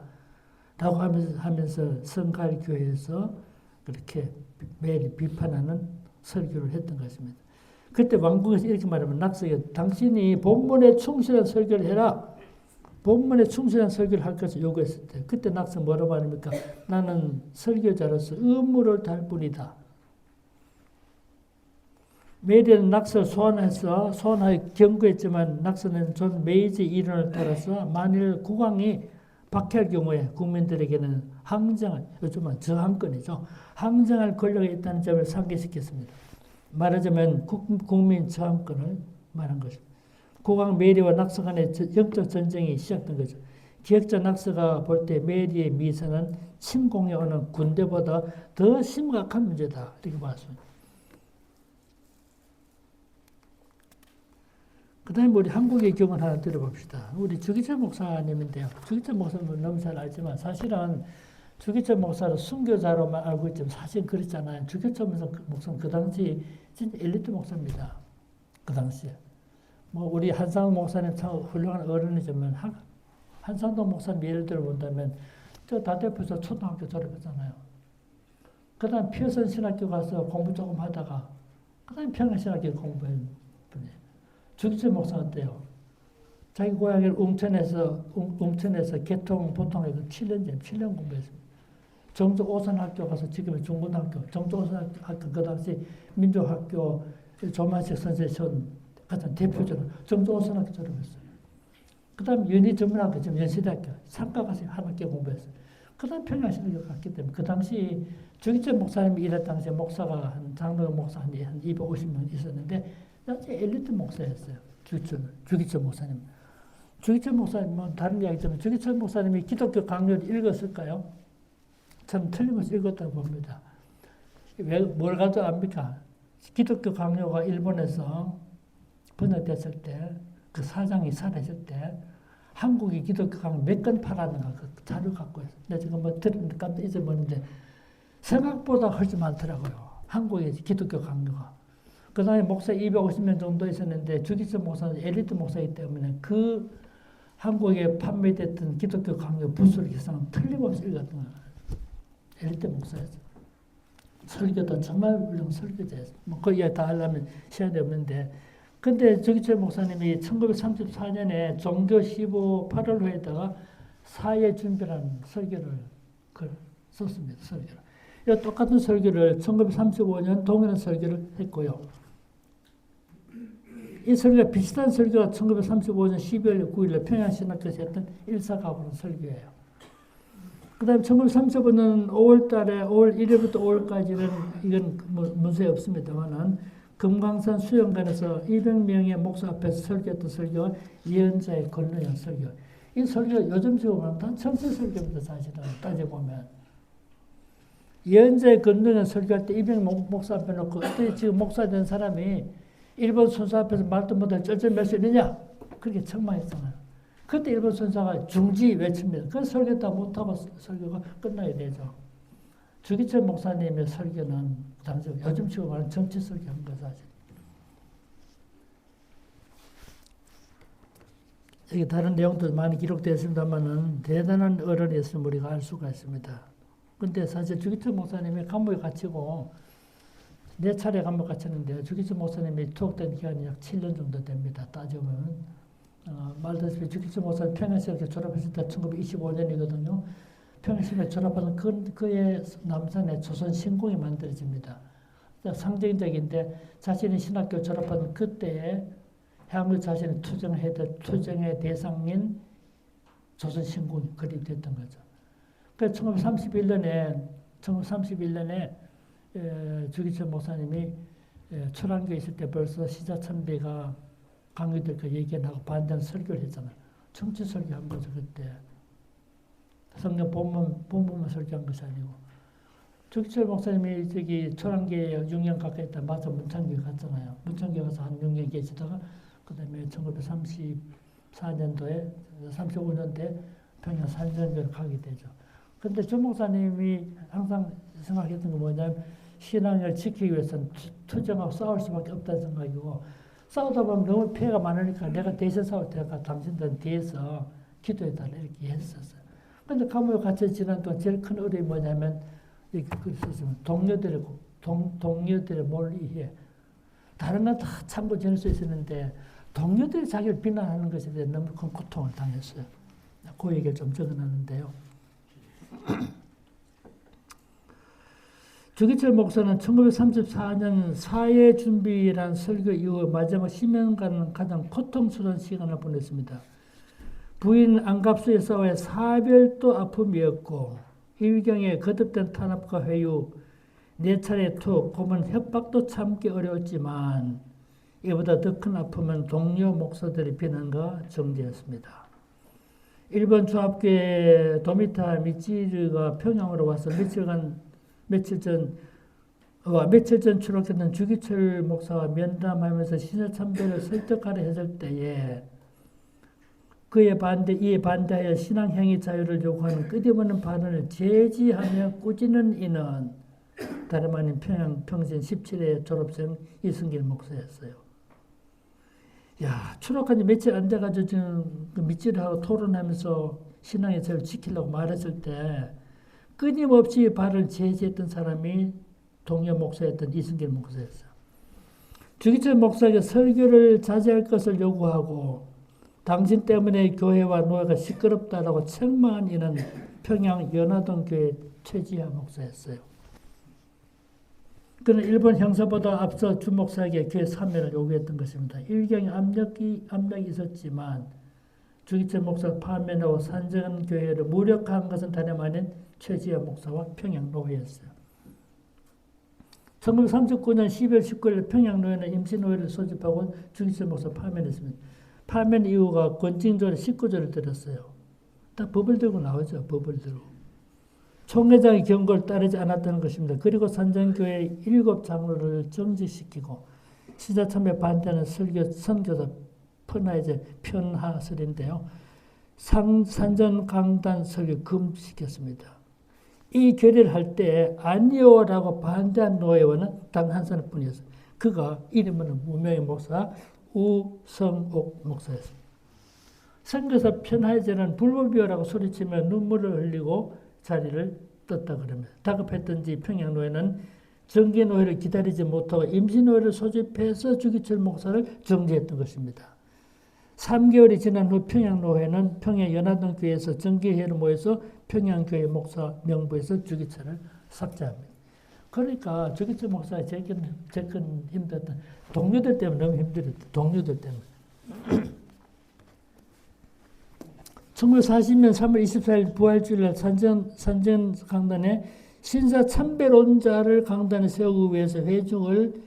라고 하면서 성가일교회에서 그렇게 메리 비판하는 설교를 했던 것입니다. 그때 왕궁에서 이렇게 말하면 낙서에 당신이 본문에 충실한 설교를 해라. 본문에 충실한 설교를 할 것을 요구했을 때 그때 낙서 뭐라고 말합니까? 나는 설교자로서 의무를 다할 뿐이다. 메리는 낙서를 소환하여 경고했지만 낙서는 존 메이지 이론을 따라서 만일 국왕이 박해할 경우에 국민들에게는 요즘은 저항권이죠. 항쟁할 권력이 있다는 점을 상기시켰습니다. 말하자면 국민 저항권을 말한 것입니다. 국왕 메리와 낙서 간의 영적 전쟁이 시작된 거죠. 기획자 낙서가 볼 때 메리의 미사는 침공해 오는 군대보다 더 심각한 문제다. 이렇게 봤습니다. 그 다음에 우리 한국의 경우를 하나 들어봅시다. 우리 주기철 목사님인데요. 주기철 목사님은 너무 잘 알지만 사실은 주기철 목사를 순교자로만 알고 있지만 사실 그렇잖아요. 주기철 목사는 그 당시 진짜 엘리트 목사입니다. 그 당시에. 뭐 우리 한상도 목사님 참 훌륭한 어른이지만 한상도 목사님 예를 들어 본다면 저 다대포에서 초등학교 졸업했잖아요. 그 다음 피어선 신학교 가서 공부 조금 하다가 그 다음에 평양신학교 공부한 분이에요. 주기철 목사 어때요? 자기 고향인 웅천에서 개통 보통에 7년 공부했습니다. 정조 오선학교 가서 지금의 중고등학교, 정조 오선학교 그 당시 민족학교 조만식 선생님 같은 대표적으로 정조 오선학교 졸업했어요. 그 다음 연희전문학교, 지금 연세대학교, 상가 가서 한 학기 공부했어요. 그 다음 평양신학교 갔기 때문에 그 당시 주기철 목사님이 일할 당시에 목사가 장로교 목사 한 250명 있었는데 엘리트 목사였어요. 주기철 목사님. 주기철 목사님은 다른 이야기지만 주기철 목사님이 기독교 강요를 읽었을까요? 참 틀림없이 읽었다고 봅니다. 뭘 가지고 압니까? 기독교 강요가 일본에서 번역됐을 때, 그 사장이 살아있을 때, 한국이 기독교 강요 몇 건 팔았는가 그 자료 갖고 있어요. 내가 지금 뭐 들었는데 깜짝 잊어버렸는데 생각보다 훨씬 많더라고요. 한국의 기독교 강요가. 그 다음에 목사 250명 정도 있었는데 주기철 목사는 엘리트 목사이기 때문에 그 한국에 판매됐던 기독교 강요 부수를 기사는 틀림없이 읽었던 거예요. 엘리트 목사였어요. 설교도 정말 훌륭한 설교자였어요. 뭐 그 이야기 다 하려면 시간이 없는데 근데 주기철 목사님이 1934년에 종교 15 8월호에다가 사회 준비라는 설교를 썼습니다. 설교를. 이 똑같은 설교를 1935년 동일한 설교를 했고요. 이 설교가 비슷한 설교가 1935년 12월 9일에 평양신학교에서 했던 일사가고는 설교예요. 그 다음에 1935년 5월 달에 5월 1일부터 5월까지는 이건 문서에 없습니다만은 금강산 수영관에서 200명의 목사 앞에서 설교했던 설교가 예언자의 건너연 설교. 이 설교가 요즘식으로 보면 다 청세 설교입니다. 사실은 따져보면. 예언자의 건너연 설교할 때 200명 목사 앞에 놓고 어떻게 지금 목사 된 사람이 일본 선수 앞에서 말도 못할 쩔쩔 맬 수 있느냐? 그렇게 책망했잖아요. 그때 일본 선수가 중지 외칩니다. 그 설교 다 못하고 설교가 끝나야 되죠. 주기철 목사님의 설교는 당시 요즘식으로 말하는 정치 설교한 거 사실. 여기 다른 내용도 많이 기록되어 있습니다만은 대단한 어른이었음을 우리가 알 수가 있습니다. 근데 사실 주기철 목사님이 감옥에 갇히고 4차례 감옥 갇혔는데 주기철 목사님이 투옥된 기간이 약 7년 정도 됩니다. 따져보면. 말다시피 주기철 목사님 평양신학교 졸업했을 때 1925년이거든요. 평양신학교 졸업하던 그의 남산에 조선신궁이 만들어집니다. 상징적인데 자신이 신학교 졸업한 그때에 해양을 자신이 투쟁의 대상인 조선신궁이 건립됐던 거죠. 그래서 1931년에 주기철 목사님이 초란교에 있을 때 벌써 시자천비가 강요될까 얘기하고 반대하는 설교를 했잖아요. 정치 설교한 거죠, 그때. 성경 본문만 설교한 것이 아니고. 주기철 목사님이 저기 초란교에 6년 가까이 있다 마저 문창교에 갔잖아요. 문창교에 가서 한 6년 계시다가 그 다음에 1934년도에 35년대 평양 산전교를 가게 되죠. 근데 주 목사님이 항상 생각했던 건 뭐냐면 신앙을 지키기 위해서는 투쟁하고 싸울 수밖에 없다는 생각이고 싸우다 보면 너무 피해가 많으니까 내가 대신 싸울 테니까 당신들은 뒤에서 기도해달라 이렇게 했었어요. 근데 감옥에 갇혀 지난 동안 제일 큰 어려움이 뭐냐면 이렇게 그랬었으면 동료들의 동료들의 몰이해. 다른 건 다 참고 지낼 수 있었는데 동료들이 자기를 비난하는 것에 대해 너무 큰 고통을 당했어요. 그 얘기를 좀 적어놨는데요. 주기철 목사는 1934년 사회준비란 설교 이후 마지막 10년간은 가장 고통스러운 시간을 보냈습니다. 부인 안갑수의 싸움에 사별도 아픔이었고 일경의 거듭된 탄압과 회유, 4차례 툭, 고문 협박도 참기 어려웠지만 이보다 더 큰 아픔은 동료 목사들의 비난과 정죄였습니다. 일본 조합교회 도미타 미치르가 평양으로 와서 며칠 전 추락했던 주기철 목사와 면담하면서 신사참배를 설득하려 했을 때에 이에 반대하여 신앙행위 자유를 요구하는 끝없는 반응을 제지하며 꾸짖는 이는 다름 아닌 평양 평신 17회 졸업생 이승길 목사였어요. 추락한 지 며칠 안 돼가지고 지금 밑질하고 토론하면서 신앙의 자유를 지키려고 말했을 때 끊임없이 발을 제지했던 사람이 동료 목사였던 이승길 목사였어요. 주기철 목사에게 설교를 자제할 것을 요구하고 당신 때문에 교회와 노예가 시끄럽다라고 책망한 이는 평양 연화동 교회 최지하 목사였어요. 그는 일본 형사보다 앞서 주 목사에게 교회 사면을 요구했던 것입니다. 일경의 압력이 있었지만 주기철 목사를 파면하고 산전 교회를 무력화한 것은 다름 아닌 최지하 목사와 평양 노회였어요. 1939년 12월 19일 평양 노회는 임시 노회를 소집하고 주기철 목사 파면했습니다. 파면 이후가 권징조를 19조를 들었어요. 딱 법을 들고 나오죠. 법을 들고. 총회장의 경고를 따르지 않았다는 것입니다. 그리고 산전교회 7장로를 정지시키고 신사참배 반대하는 선교사 편하설인데요. 산전강단 설교 금시켰습니다. 이 결의를 할 때 아니오라고 반대한 노예원은 단 한 사람뿐이었어요. 그가 이름은 무명의 목사 우성옥 목사였습니다. 선교사 편하이제는 불법이라고 소리치며 눈물을 흘리고 자리를 떴다 그럽니다. 다급했던지 평양노회는 정기노회를 기다리지 못하고 임시노회를 소집해서 주기철 목사를 정지했던 것입니다. 3개월이 지난 후 평양노회는 평양 연화동 교회에서 정기회를 모여서 평양교회 목사 명부에서 주기철을 삭제합니다. 그러니까 주기철 목사가 제일 힘들었던 동료들 때문에 너무 힘들었다. 동료들 때문에. 1940년 3월 24일 부활주일날 산전 강단에 신사 참배론자를 강단에 세우기 위해서 회중을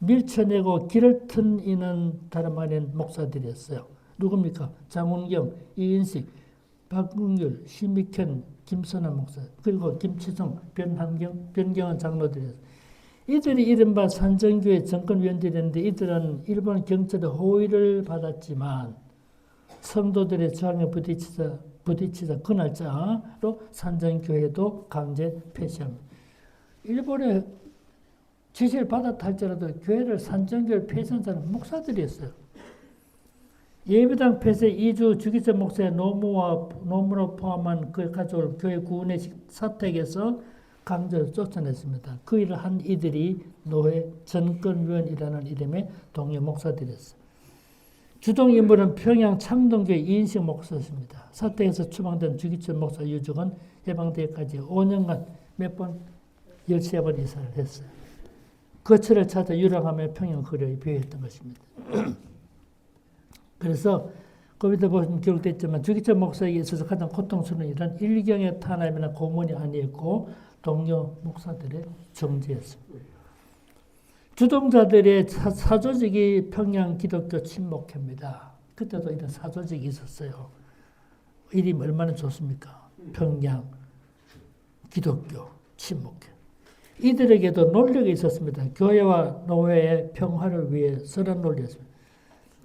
밀쳐내고 길을 튼 이는 다름 아닌 목사들이었어요. 누굽니까? 장훈경, 이인식, 박근규, 심익현, 김선아 목사, 그리고 김치성, 변경원 장로들이었어요. 이들이 이른바 산전교회 정권위원들이었는데 이들은 일본 경찰의 호의를 받았지만 성도들의 저항에 부딪히자 그날짜로 산전교회도 강제 폐쇄합니다. 일본의 지시를 받았다 할지라도 교회를 산전교회 폐쇄한 사람은 목사들이었어요. 예배당 폐쇄 2주 주기철 목사의 노무로 포함한 그 가족을 교회 구은회식 사택에서 강제로 쫓아냈습니다. 그 일을 한 이들이 노회 전권위원이라는 이름의 동료 목사들이었어요. 주동 인물은 평양 창동교회 이인식 목사였습니다. 사택에서 추방된 주기철 목사 유족은 해방되기까지 5년간 몇 번 13번 이사를 했어요. 거처를 찾아 유랑하며 평양 거리에 비유했던 것입니다. 그래서 거기다 보시면 기록됐지만 주기철 목사에게 있어서 가장 고통스러운 일은 일경의 탄압이나 고문이 아니었고 동료 목사들의 정죄였습니다. 주동자들의 사조직이 평양 기독교 친목회입니다. 그때도 이런 사조직이 있었어요. 이름이 얼마나 좋습니까? 평양 기독교 친목회. 이들에게도 논리가 있었습니다. 교회와 노회의 평화를 위해 서는 논리였습니다.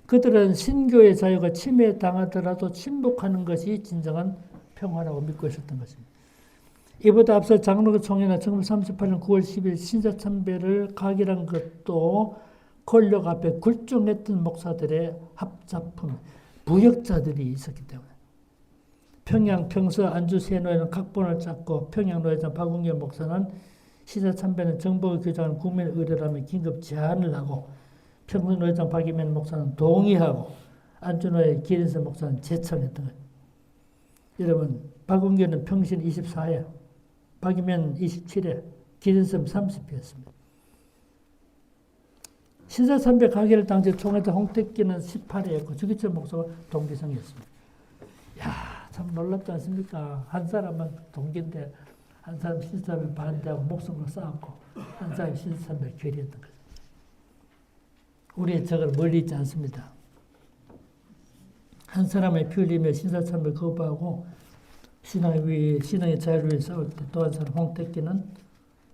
그들은 신교의 자유가 침해당하더라도 침묵하는 것이 진정한 평화라고 믿고 있었던 것입니다. 이보다 앞서 장로교 총회나 1938년 9월 10일 신사참배를 각일한 것도 권력 앞에 굴종했던 목사들의 합작품, 부역자들이 있었기 때문에 평양 평서 안주 세노회는 각본을 짰고 평양노회장 박웅현 목사는 시사참배는 정부가 규정한 국민 의례라면 긴급 제한을 하고 평등의장 박이면 목사는 동의하고 안준호의 기린선 목사는 제청했던 거예요. 여러분 박은규는 평신 24회, 박이면 27회, 기린선 30회였습니다. 신사참배 가기를 당시 총회장 홍택기는 18회였고 주기철 목사가 동기성이었습니다. 야, 참 놀랍지 않습니까? 한 사람은 동기인데 한 사람 신사참배 반대하고 목숨을 쌓았고 한 사람이 신사참배 결의했던 거죠. 우리의 적을 멀리 있지 않습니다. 한 사람의 피 흘리며 신사참배 거부하고 신앙의 자유를 위해 싸울 때 또 한 사람 홍택기는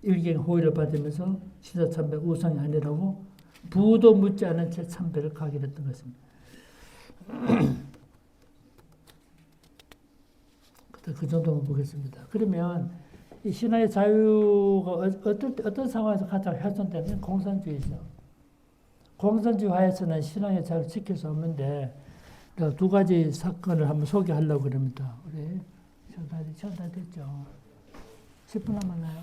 일경 호의를 받으면서 신사참배 우상이 아니라고 부도 묻지 않은 채 참배를 가기로 했던 것입니다. 그 정도만 보겠습니다. 그러면 이 신앙의 자유가 어떤 상황에서 가장 훼손되는 공산주의죠. 공산주의 하에서는 신앙의 자유를 지킬 수 없는데 두 가지 사건을 한번 소개하려고 그럽니다. 우리 시간 다 됐죠. 10분 남았나요?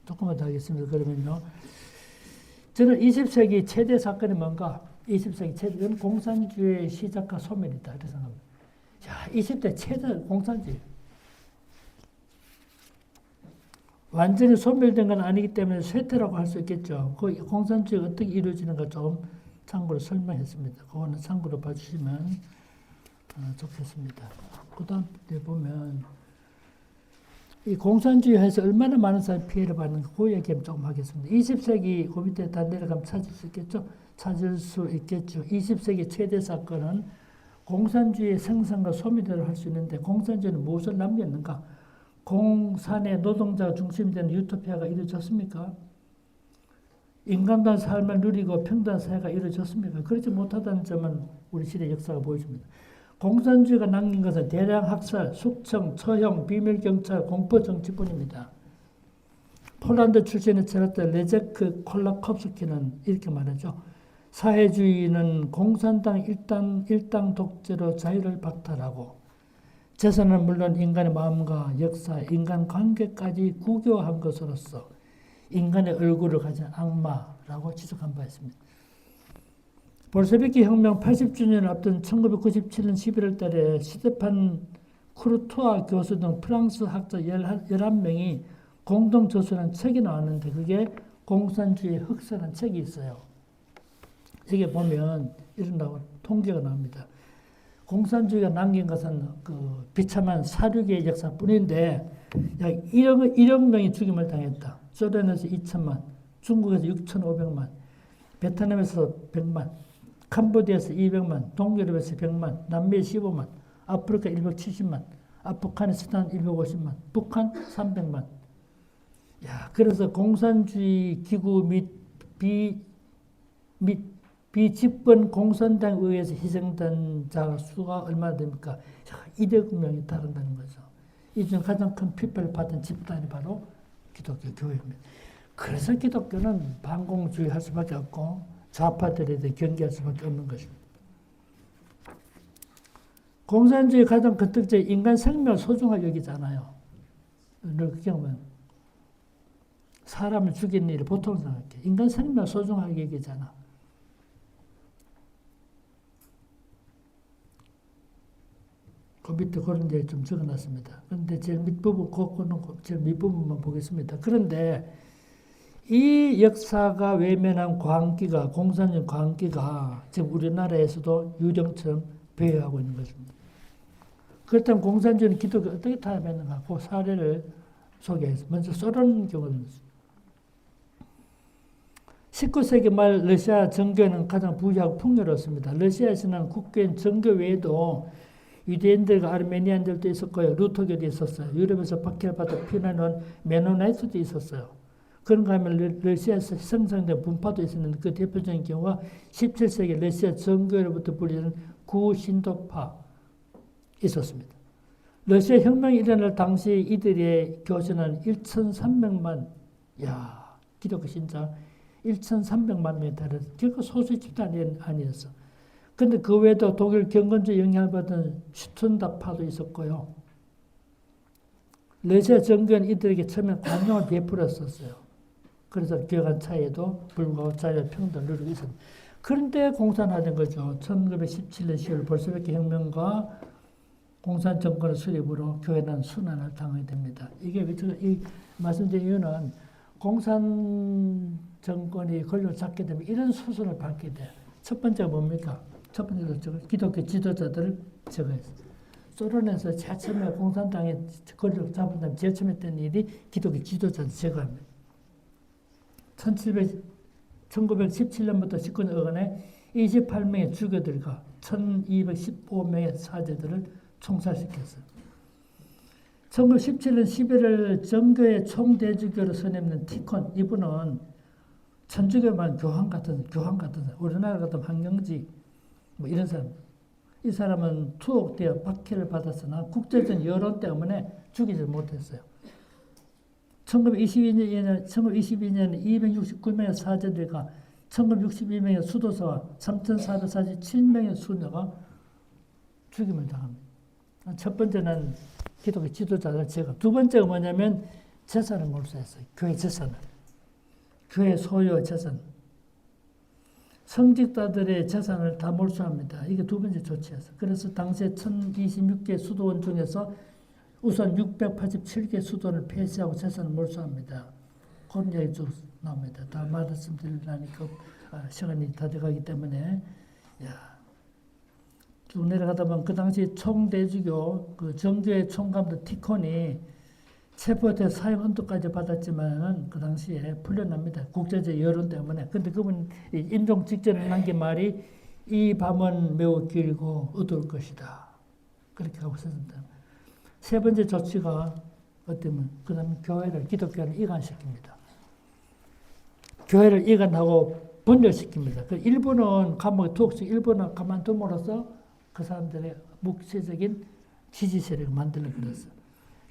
조금만 더 하겠습니다. 그러면요. 저는 20세기 최대 사건이 뭔가? 20세기 최대, 공산주의의 시작과 소멸이다. 이렇게 생각합니다. 자, 20대 최대 공산주의. 완전히 소멸된 건 아니기 때문에 쇠퇴라고 할 수 있겠죠. 그 공산주의가 어떻게 이루어지는가 좀 참고로 설명했습니다. 그거는 참고로 봐주시면 좋겠습니다. 그 다음에 보면 이 공산주의에서 얼마나 많은 사람이 피해를 받는가 그 얘기 좀 하겠습니다. 20세기 그 밑에 다 내려가면 찾을 수 있겠죠? 찾을 수 있겠죠. 20세기 최대 사건은 공산주의의 생산과 소멸을 할 수 있는데 공산주의는 무엇을 남겼는가? 공산의 노동자가 중심이 되는 유토피아가 이루어졌습니까? 인간다운 삶을 누리고 평등한 사회가 이루어졌습니까? 그렇지 못하다는 점은 우리 시대 역사가 보여줍니다. 공산주의가 남긴 것은 대량 학살, 숙청, 처형, 비밀경찰, 공포정치뿐입니다. 폴란드 출신의 철학자 레제크 콜라콥스키는 이렇게 말하죠. 사회주의는 공산당 일당 독재로 자유를 박탈하고 재산은 물론 인간의 마음과 역사, 인간관계까지 국유화한 것으로서 인간의 얼굴을 가진 악마라고 지적한 바 있습니다. 볼셰비키 혁명 80주년을 앞둔 1997년 11월 달에 스테판 쿠르투아 교수 등 프랑스 학자 11명이 공동 저술한 책이 나왔는데 그게 공산주의 흑서라는 책이 있어요. 여기 보면 이런 통계가 나옵니다. 공산주의가 남긴 것은 그 비참한 사륙의 역사뿐인데 약 1억 명이 죽임을 당했다. 소련에서 2천만, 중국에서 6,500만, 베트남에서 100만, 캄보디아에서 200만, 동유럽에서 100만, 남미에 15만, 아프리카 170만, 아프가니스탄 150만, 북한 300만. 야, 그래서 공산주의 기구 및 비집권 공산당에 의해서 희생된 자 수가 얼마나 됩니까? 2억 명이 다른다는 거죠. 이 중 가장 큰 핍박을 받은 집단이 바로 기독교 교회입니다. 그래서 기독교는 반공주의 할 수밖에 없고 좌파들에 대해 경계할 수밖에 없는 것입니다. 공산주의 가장 큰 특징이 인간 생명을 소중하게 여기잖아요. 그렇게 하면 사람을 죽이는 일을 보통 생각해. 인간 생명을 소중하게 여기잖아. 그 밑에 그런 데 좀 적어놨습니다. 그런데 제일 밑부분만 보겠습니다. 그런데 이 역사가 외면한 광기가, 공산주의 광기가 지금 우리나라에서도 유령처럼 배회하고 있는 것입니다. 그렇다면 공산주의는 기독교를 어떻게 타협했는가? 그 사례를 소개했습니다. 먼저 소련 경우는 19세기 말 러시아 정교회는 가장 부유하고 풍요로웠습니다. 러시아에서는 국교인 정교 외에도 유대인들과 아르메니안들도 있었고요. 루터교도 있었어요. 유럽에서 박해를 받아 피난온 메노나이트도 있었어요. 그런가 하면 러시아에서 생성된 분파도 있었는데 그 대표적인 경우가 17세기 러시아 정교회로부터 불리는 구신도파 있었습니다. 러시아 혁명이 일어날 당시 이들의 교신은 1,300만, 기독교 신자 1,300만 명에 달해서 결코 소수 집단이 아니었어. 근데 그 외에도 독일 경건주의 영향을 받은 슈툰다파도 있었고요. 러시아 정부는 이들에게 처음에 관용을 베풀었었어요. 그래서 기여간 차이에도 불구하고 자유 평등을 누리고 있었습니다. 그런데 공산화된 거죠. 1917년 10월 볼셰비키 혁명과 공산 정권의 수립으로 교회는 순환을 당하게 됩니다. 이게 이 말씀드린 이유는 공산 정권이 권력을 잡게 되면 이런 수순을 밟게 돼요. 첫 번째가 뭡니까? 첫 번째로 기독교 지도자들을 제거했어요. 소련에서 제일 처음에 공산당이 권력을 잡은 다음에 제일 처음 했던 일이 기독교 지도자를 제거합니다. 1917년부터 19년 어간에 28명의 주교들과 1215명의 사제들을 총살시켰어요. 1917년 11월 정교의 총대주교로 선임된 티콘, 이분은 천주교만 교황 같은 우리나라 같은 황영지 뭐 이런 사람. 이 사람은 투옥되어 박해를 받았으나 국제적 여론 때문에 죽이지 못했어요. 1922년 269명의 사제들과 1962명의 수도사와 3,447명의 수녀가 죽임을 당합니다. 첫 번째는 기독교 지도자들 제거. 두 번째가 뭐냐면 재산을 몰수했어요. 교회 재산을. 교회 소유 재산. 성직자들의 재산을 다 몰수합니다. 이게 두 번째 조치였어요. 그래서 당시에 1026개 수도원 중에서 우선 687개 수도원을 폐쇄하고 재산을 몰수합니다. 그런 이야기 쭉 나옵니다. 다 말씀드리려니까 시간이 다 돼가기 때문에 쭉 내려가다 보면 그 당시 총대주교 그 정교회 총감독 티콘이 체포돼 사형 언도까지 받았지만은 그 당시에 풀려납니다. 국제적 여론 때문에. 근데 그분 임종 직전에 남긴 말이 이 밤은 매우 길고 어두울 것이다. 그렇게 하고 있었습니다. 세 번째 조치가 어때면 그 다음에 교회를 기독교를 이관시킵니다. 교회를 이관하고 분열시킵니다. 그 일부는 감옥에 투옥시키고 일부는 가만둠으로써 그 사람들의 묵시적인 지지 세력을 만들어버렸어요.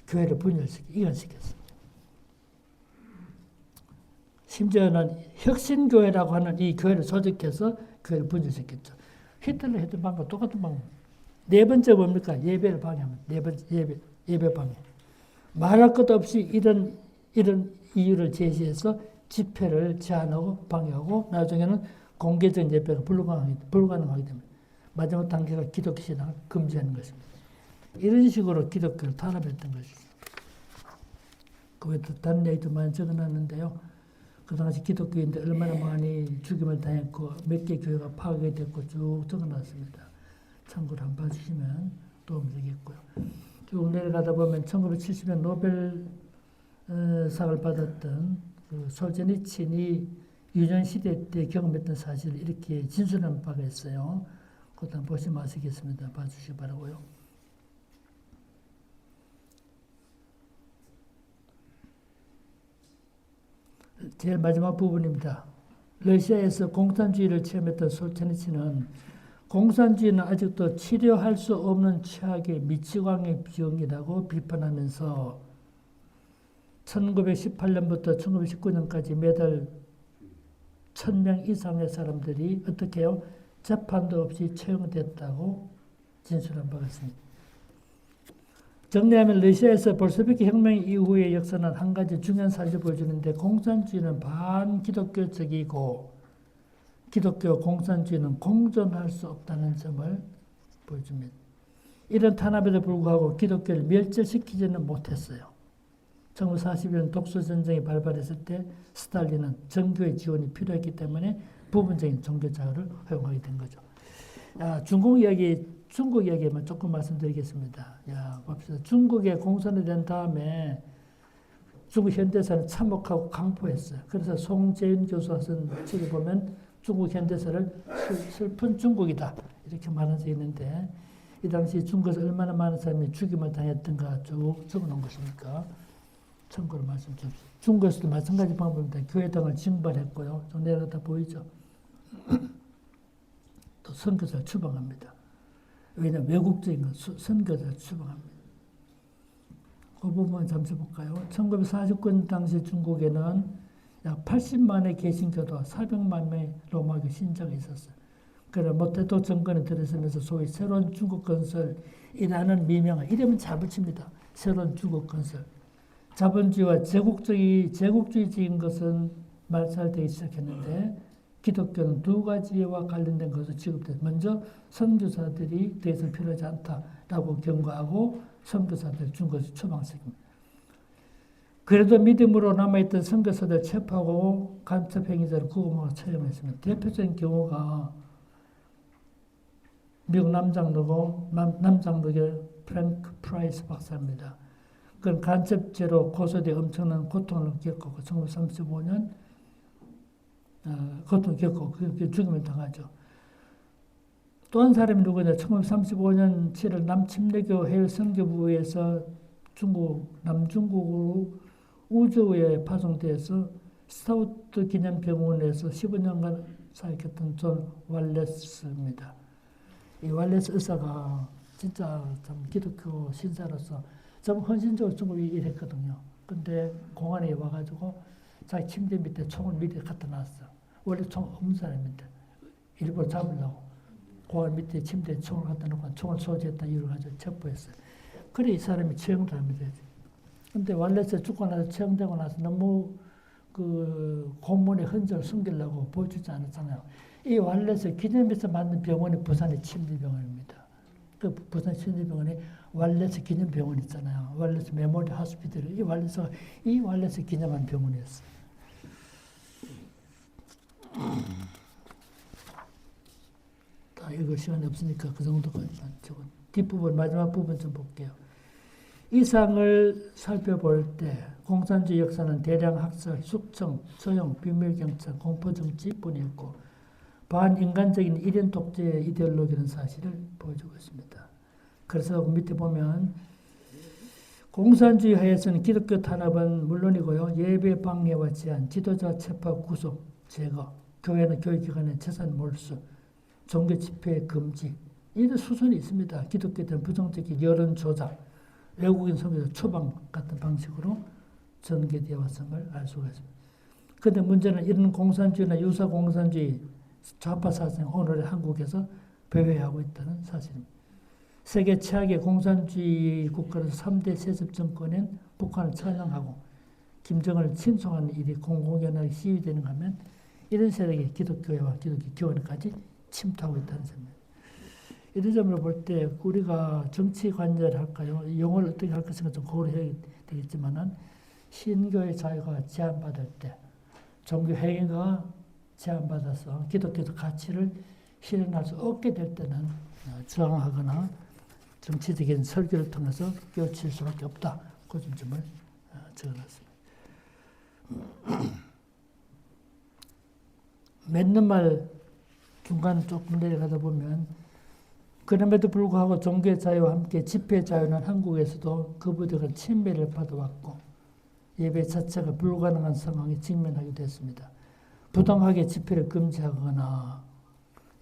교회를 분열시키고 이관시켰습니다. 심지어는 혁신교회라고 하는 이 교회를 조직해서 교회를 분열시켰죠. 히틀러 했던 방법 똑같은 방법. 네 번째 뭡니까? 예배를 방해합니다. 네 번째 예배 방해. 말할 것 없이 이런 이유를 제시해서 집회를 제한하고 방해하고 나중에는 공개적 예배가 불가능하게 됩니다. 마지막 단계가 기독교 신앙을 금지하는 것입니다. 이런 식으로 기독교를 탄압했던 것이죠. 그 외에 다른 얘기도 많이 적어놨는데요. 그 당시 기독교인들 얼마나 많이 죽임을 당했고 몇 개 교회가 파괴됐고 쭉 적어놨습니다. 참고로 한번 봐주시면 도움이 되겠고요. 쭉 내려가다 보면 1970년 노벨상을 받았던 그 솔제니친이 유년 시대 때 경험했던 사실을 이렇게 진술한 바가 있어요. 그것도 한번 보시면 아시겠습니다. 봐주시기 바라고요. 제일 마지막 부분입니다. 러시아에서 공산주의를 체험했던 솔제니친은 공산주의는 아직도 치료할 수 없는 최악의 미치광이 병이라고 비판하면서 1918년부터 1919년까지 매달 1000명 이상의 사람들이 어떻게 해요? 재판도 없이 채용됐다고 진술한 바가 있습니다. 정리하면 러시아에서 볼셰비키 혁명 이후의 역사는 한 가지 중요한 사실을 보여주는데 공산주의는 반기독교적이고 기독교 공산주의는 공존할 수 없다는 점을 보여줍니다. 이런 탄압에도 불구하고 기독교를 멸절시키지는 못했어요. 1940년 독소전쟁이 발발했을 때 스탈린은 정교의 지원이 필요했기 때문에 부분적인 종교자유를 허용하게 된 거죠. 중국 이야기만 조금 말씀드리겠습니다. 봅시다. 중국에 공산이 된 다음에 중국 현대사를 참혹하고 강포했어요. 그래서 송재윤 교수가 쓴 책에 보면 중국 현대사를 슬픈 중국이다 이렇게 말한 적이 있는데 이 당시 중국에서 얼마나 많은 사람이 죽임을 당했던가 쭉 적어놓은 것이니까 참고로 말씀 좀. 중국에서도 마찬가지 방법입니다. 교회당을 징발했고요. 좀 내려가다 보이죠? 또 선교사를 추방합니다. 왜냐하면 외국적인 건 선교사를 추방합니다. 그 부분 잠시 볼까요? 1949년 당시 중국에는 약 80만의 개신교도 400만 명의 로마교 신자가 있었어요. 그래서 모태도 정권에 들어서면서 소위 새로운 중국 건설이라는 미명을 이름은 잘 붙입니다. 새로운 중국 건설. 자본주의와 제국주의적인 것은 말살되기 시작했는데 기독교는 두 가지와 관련된 것을 취급돼요. 먼저 선교사들이 더 이상 필요하지 않다라고 경고하고 선교사들 준 것을 추방시킵니다. 그래도 믿음으로 남아있던 선교사들 체포하고 간첩 행위자를 구금하고 처형했습니다. 대표적인 경우가 미국 남장로의 프랭크 프라이스 박사입니다. 그건 간첩죄로 고소돼 엄청난 고통을 겪었고 1935년 고통을 겪고 죽음을 당하죠. 또 한 사람이 누구냐? 1935년 7월 남침례교 해외 선교부에서 남중국으로 우주에 파송돼서 스타우트 기념병원에서 15년간 사역했던 존 왈레스입니다. 이 왈레스 의사가 진짜 참 기독교 신사로서 좀 헌신적으로 중국에 일했거든요. 근데 공안에 와가지고 자기 침대 밑에 총을 밑에 갖다 놨어. 원래 총 없는 사람인데 일부러 잡으려고 공안 밑에 침대에 총을 갖다 놓고 총을 소지했다 이유를 가지고 체포했어요. 그래 이 사람이 처형을 합니다. 근데 왈레스 죽고 나서 처형되고 나서 너무 그 고문의 흔적을 숨기려고 보여주지 않았잖아요. 이 왈레스 기념해서 만든 병원이 부산의 침대병원입니다. 그 부산 침대병원에 왈레스 기념병원 있잖아요. 왈레스 메모리 하스피털. 이 왈레스 기념한 병원이었어요. 다 읽을 시간이 없으니까 그 정도까지만 적은 뒷부분 마지막 부분 좀 볼게요. 이 상을 살펴볼 때 공산주의 역사는 대량 학살, 숙청, 처형, 비밀경찰, 공포정치뿐이었고 반인간적인 일인 독재의 이데올로기라는 사실을 보여주고 있습니다. 그래서 밑에 보면 공산주의 하에서는 기독교 탄압은 물론이고요. 예배 방해와 제한, 지도자 체포, 구속, 제거, 교회나 교육기관의 재산 몰수, 종교 집회 금지 이런 수순이 있습니다. 기독교에 대한 부정적인 여론 조작, 외국인 선교사 추방 같은 방식으로 전개되어 왔음을 알 수가 있습니다. 그런데 문제는 이런 공산주의나 유사 공산주의 좌파 사상 오늘의 한국에서 배회하고 있다는 사실입니다. 세계 최악의 공산주의 국가로서 3대 세습 정권인 북한을 찬양하고 김정은을 칭송하는 일이 공공연하게 시위되는가 하면 이런 세력이 기독교회와 기독교 교회까지 침투하고 있다는 점입니다. 이런 점을 볼 때 우리가 정치 관여를 할까요? 영어를 어떻게 할 것인가 좀 고려해야 되겠지만은 신교의 자유가 제한받을 때 종교 행위가 제한받아서 기독교적 가치를 실현할 수 없게 될 때는 저항하거나 정치적인 설교를 통해서 깨우칠 수밖에 없다. 그 점을 적어놨습니다. 맺는 말 중간 조금 내려가다 보면 그럼에도 불구하고 종교의 자유와 함께 집회 자유는 한국에서도 거부되고 침해를 받아왔고 예배 자체가 불가능한 상황에 직면하게 됐습니다. 부당하게 집회를 금지하거나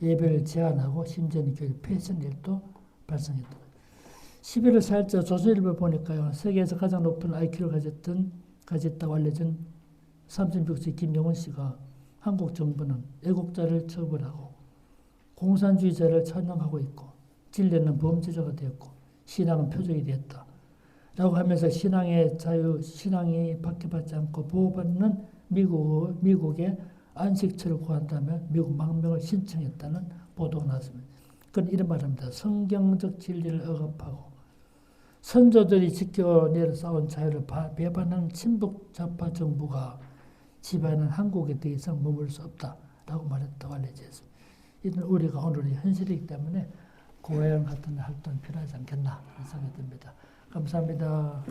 예배를 제한하고 심지어는 교회 폐쇄 일도 발생했다. 11월 4일자 조선일보 보니까요. 세계에서 가장 높은 IQ를 가졌다고 알려진 36세 김영원 씨가 한국 정부는 애국자를 처벌하고 공산주의자를 찬양하고 있고 진리는 범죄자가 되었고 신앙은 표적이 되었다. 라고 하면서 신앙의 자유, 신앙이 박해받지 않고 보호받는 미국의 안식처를 구한다며 미국 망명을 신청했다는 보도가 나왔습니다. 그건 이런 말입니다. 성경적 진리를 억압하고 선조들이 지켜내려 싸운 자유를 배반하는 친북 좌파 정부가 지배하는 한국에 더 이상 머물 수 없다라고 말했다고 알려져 있습니다. 이는 우리가 오늘의 현실이기 때문에 고해양 같은 활동이 필요하지 않겠나 생각이 듭니다. 감사합니다.